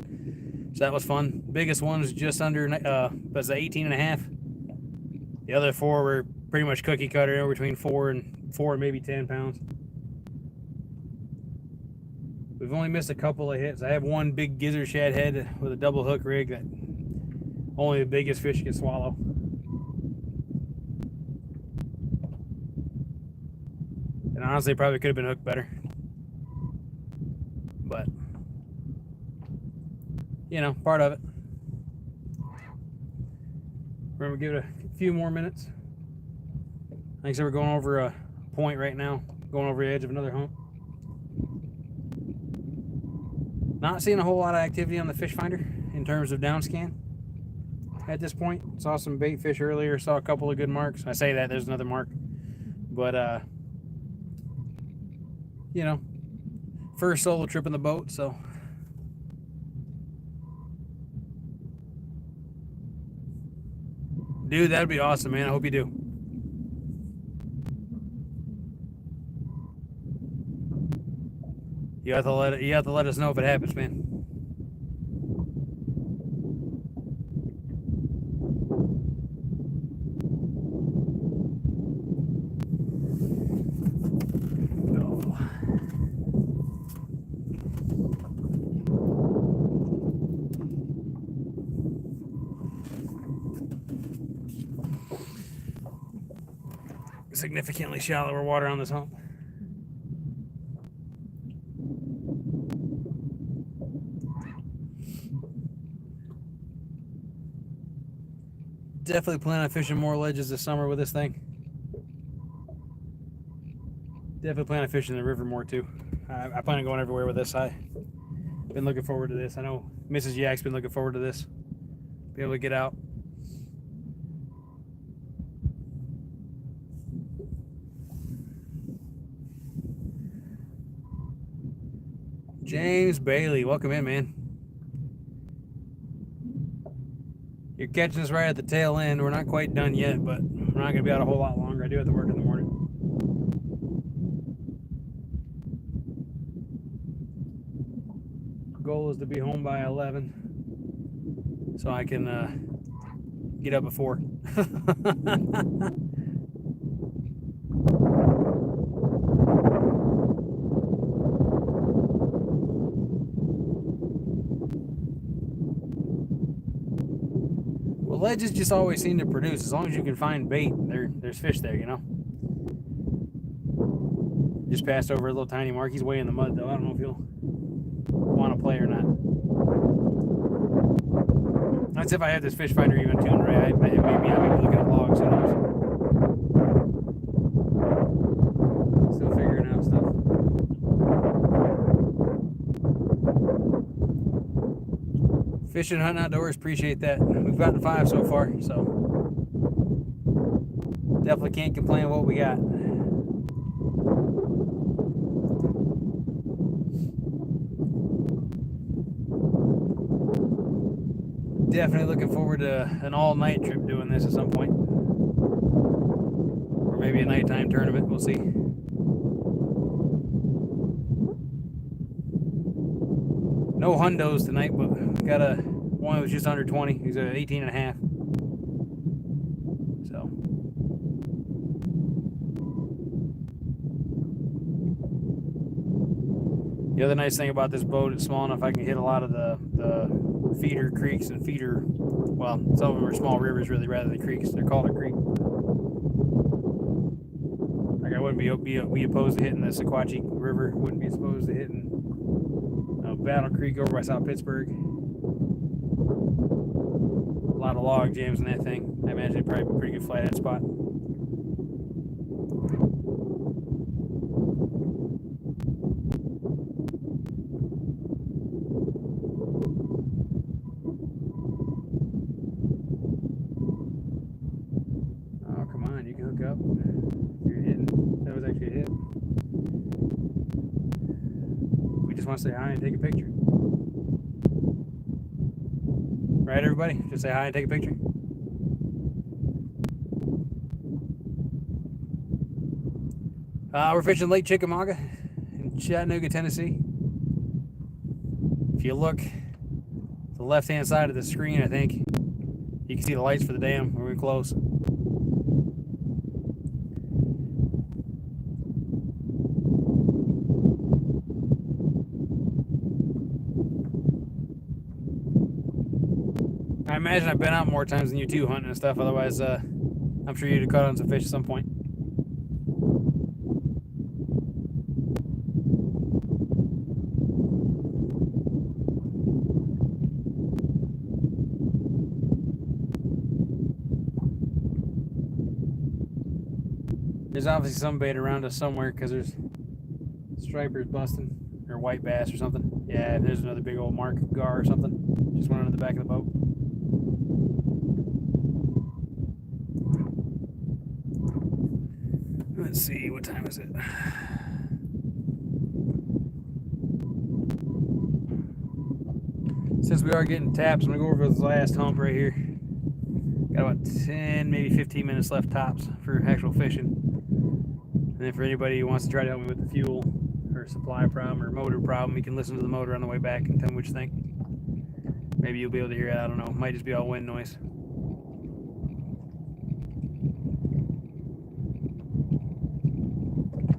so that was fun. Biggest one was just under, was 18.5. The other 4 were pretty much cookie cutter, between 4 and maybe 10 pounds. We've only missed a couple of hits. I have one big gizzard shad head with a double hook rig that only the biggest fish can swallow. And honestly, probably could have been hooked better. but you know, part of it. We're gonna give it a few more minutes. Like I said, we're going over a point right now, going over the edge of another hump. Not seeing a whole lot of activity on the fish finder in terms of down scan at this point. Saw some bait fish earlier, saw a couple of good marks. I say that, there's another mark. But, you know, first solo trip in the boat, so. Dude, that'd be awesome, man. I hope you do. You have to let us know if it happens, man. Significantly shallower water on this hump. Definitely plan on fishing more ledges this summer with this thing. Definitely plan on fishing the river more too. I plan on going everywhere with this. I've been looking forward to this. I know Mrs. Yak's been looking forward to this. Be able to get out. James Bailey, welcome in, man. You're catching us right at the tail end. We're not quite done yet, but we're not going to be out a whole lot longer. I do have to work in the morning. Goal is to be home by 11 so I can get up at 4. Ledges just always seem to produce. As long as you can find bait, there's fish there, you know. Just passed over a little tiny mark. He's way in the mud though. I don't know if he'll want to play or not. That's if I have this fish finder even tuned right. Maybe I'll be looking at logs. Who knows? Still figuring out stuff. Fishing and hunting outdoors, appreciate that. We've gotten 5 so far, so definitely can't complain what we got. Definitely looking forward to an all-night trip doing this at some point. Or maybe a nighttime tournament, we'll see. No hundos tonight, but got a one that was just under 20. He's at 18 and a half. So. The other nice thing about this boat, it's small enough I can hit a lot of the feeder creeks and feeder, well, some of them are small rivers really rather than creeks. They're called a creek. Like I wouldn't be opposed to hitting the Sequatchie River. Wouldn't be opposed to hitting Battle Creek over by South Pittsburgh. A lot of log jams in that thing. I imagine it'd probably be a pretty good flathead spot. Oh, come on, you can hook up. You're hitting. That was actually a hit. We just want to say hi and take a picture. Right, everybody? Just say hi and take a picture. We're fishing Lake Chickamauga in Chattanooga, Tennessee. If you look to the left-hand side of the screen, I think, you can see the lights for the dam. We're close. I imagine I've been out more times than you two hunting and stuff. Otherwise, I'm sure you'd have caught on some fish at some point. There's obviously some bait around us somewhere because there's stripers busting, or white bass or something. Yeah, there's another big old mark gar or something. Just went under the back of the boat. Let's see, what time is it? Since we are getting taps, I'm gonna go over this last hump right here. Got about 10, maybe 15 minutes left tops for actual fishing. And then for anybody who wants to try to help me with the fuel or supply problem or motor problem, you can listen to the motor on the way back and tell me what you think. Maybe you'll be able to hear it, I don't know. It might just be all wind noise.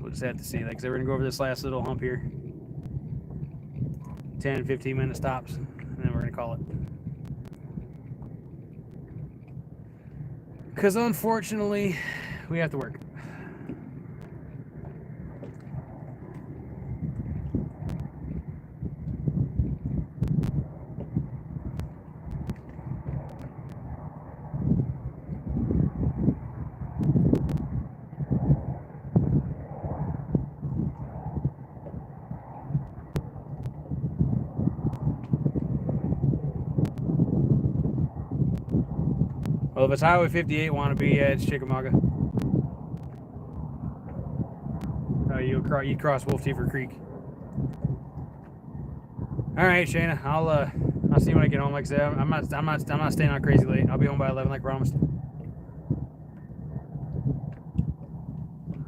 We'll just have to see. Like I said, we're gonna go over this last little hump here. 10, 15 minutes tops, and then we're gonna call it. Because unfortunately, we have to work. Well, if it's Highway 58 want to be, it's Chickamauga. You cross Wolf Teefer Creek. All right, Shayna, I'll see you when I get home. Like I said, I'm not staying out crazy late. I'll be home by 11, like promised.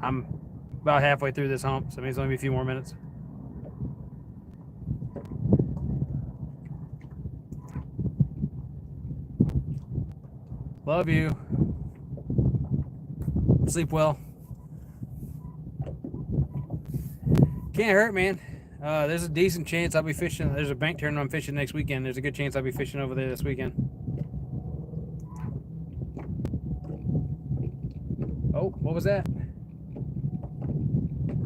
I'm about halfway through this hump, so maybe it's only be a few more minutes. Love you. Sleep well. Can't hurt, man. There's a decent chance I'll be fishing. There's a bank tournament I'm fishing next weekend. There's a good chance I'll be fishing over there this weekend. Oh, what was that?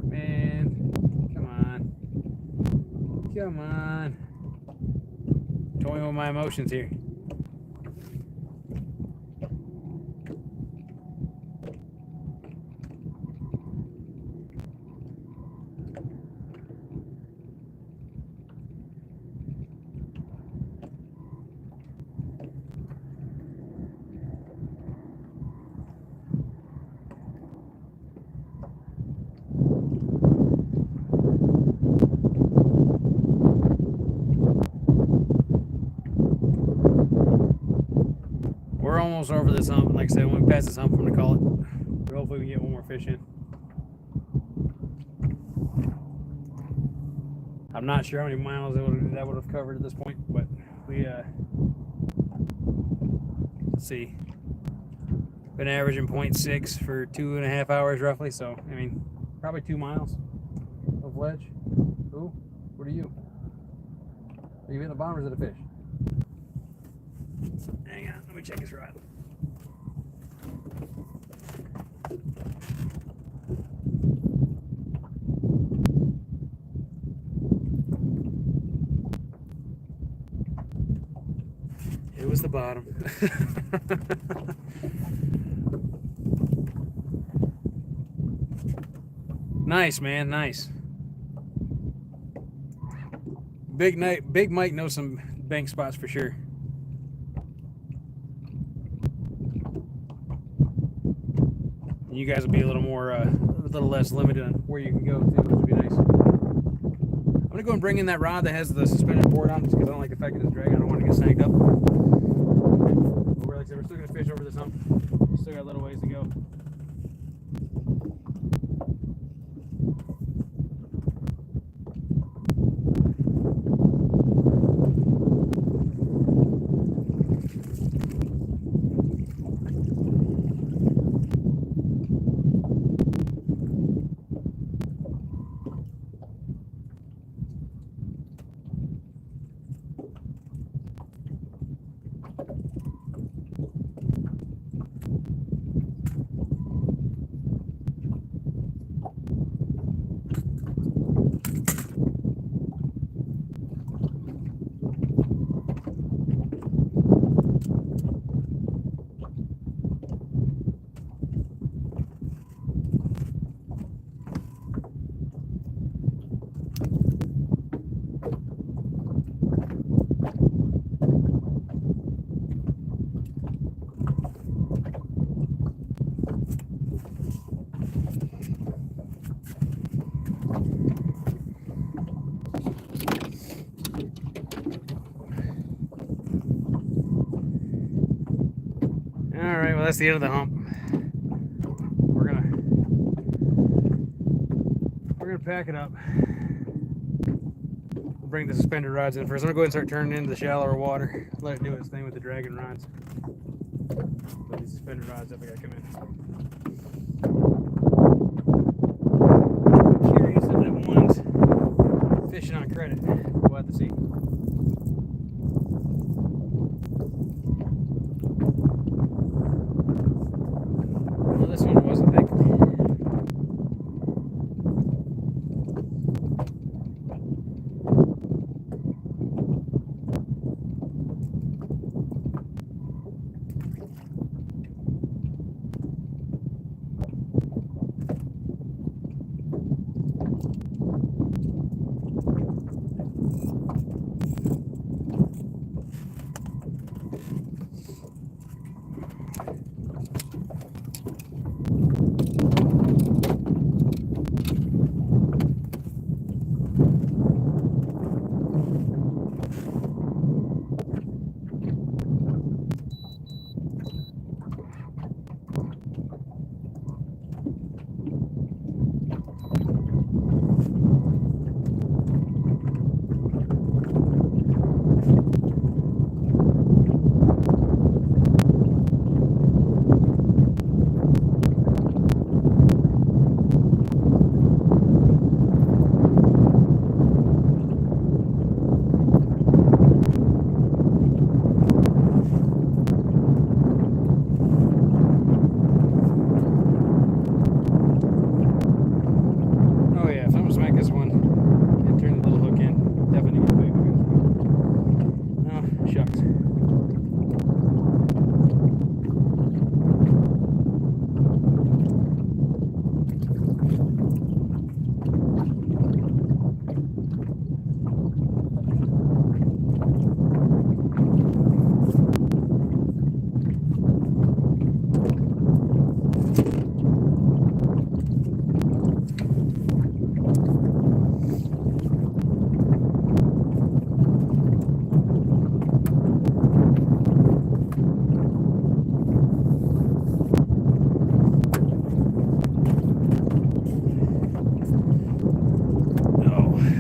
Man, come on. Come on. Toying with my emotions here. We're almost over this hump. Like I said, when we pass this hump, I'm going to call it. Hopefully we can get one more fish in. I'm not sure how many miles that would have covered at this point, but we, let's see. Been averaging 0.6 for 2.5 hours roughly, so, I mean, probably 2 miles of ledge. Ooh, what are you? Are you hitting the bottom or is it a fish? Hang on, let me check his rod. It was the bottom. Nice, man, nice. Big Mike knows some bank spots for sure. You guys will be a little less limited on where you can go too, which would be nice. I'm gonna go and bring in that rod that has the suspended board on, just because I don't like the fact that it's dragging. I don't want to get snagged up. But like I said, we're still gonna fish over this hump. We still got a little ways to go. Alright, well that's the end of the hump. We're gonna pack it up. We'll bring the suspended rods in first. I'm gonna go ahead and start turning into the shallower water. Let it do its thing with the dragging rods. Put these suspended rods up, I gotta come in. Curious if that one's fishing on credit. We'll have to see. Well, this one wasn't big.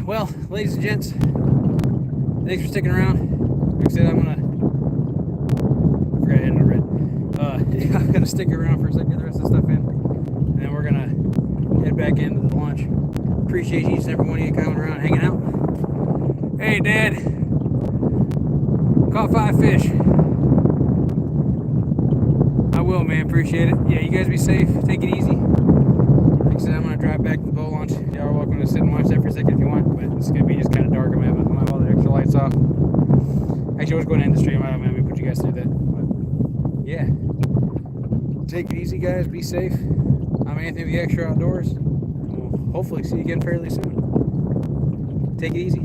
Well, ladies and gents, thanks for sticking around. Like I said, I'm gonna stick around for a second, get the rest of the stuff in, and then we're gonna head back into the launch. Appreciate each and every one of you coming around, hanging out. Hey, Dad, caught 5 fish. I will, man. Appreciate it. Yeah, you guys be safe. Take it easy. Like I said, I'm gonna drive back to the boat launch. Y'all are welcome to sit and watch that for a second if you want, but it's gonna be just kind of dark. I'm gonna have all the extra lights off. Actually, I was going to end the stream. I don't know, maybe put you guys through that. But yeah, take it easy, guys. Be safe. I'm Anthony with the Extra Outdoors. We'll hopefully see you again fairly soon. Take it easy.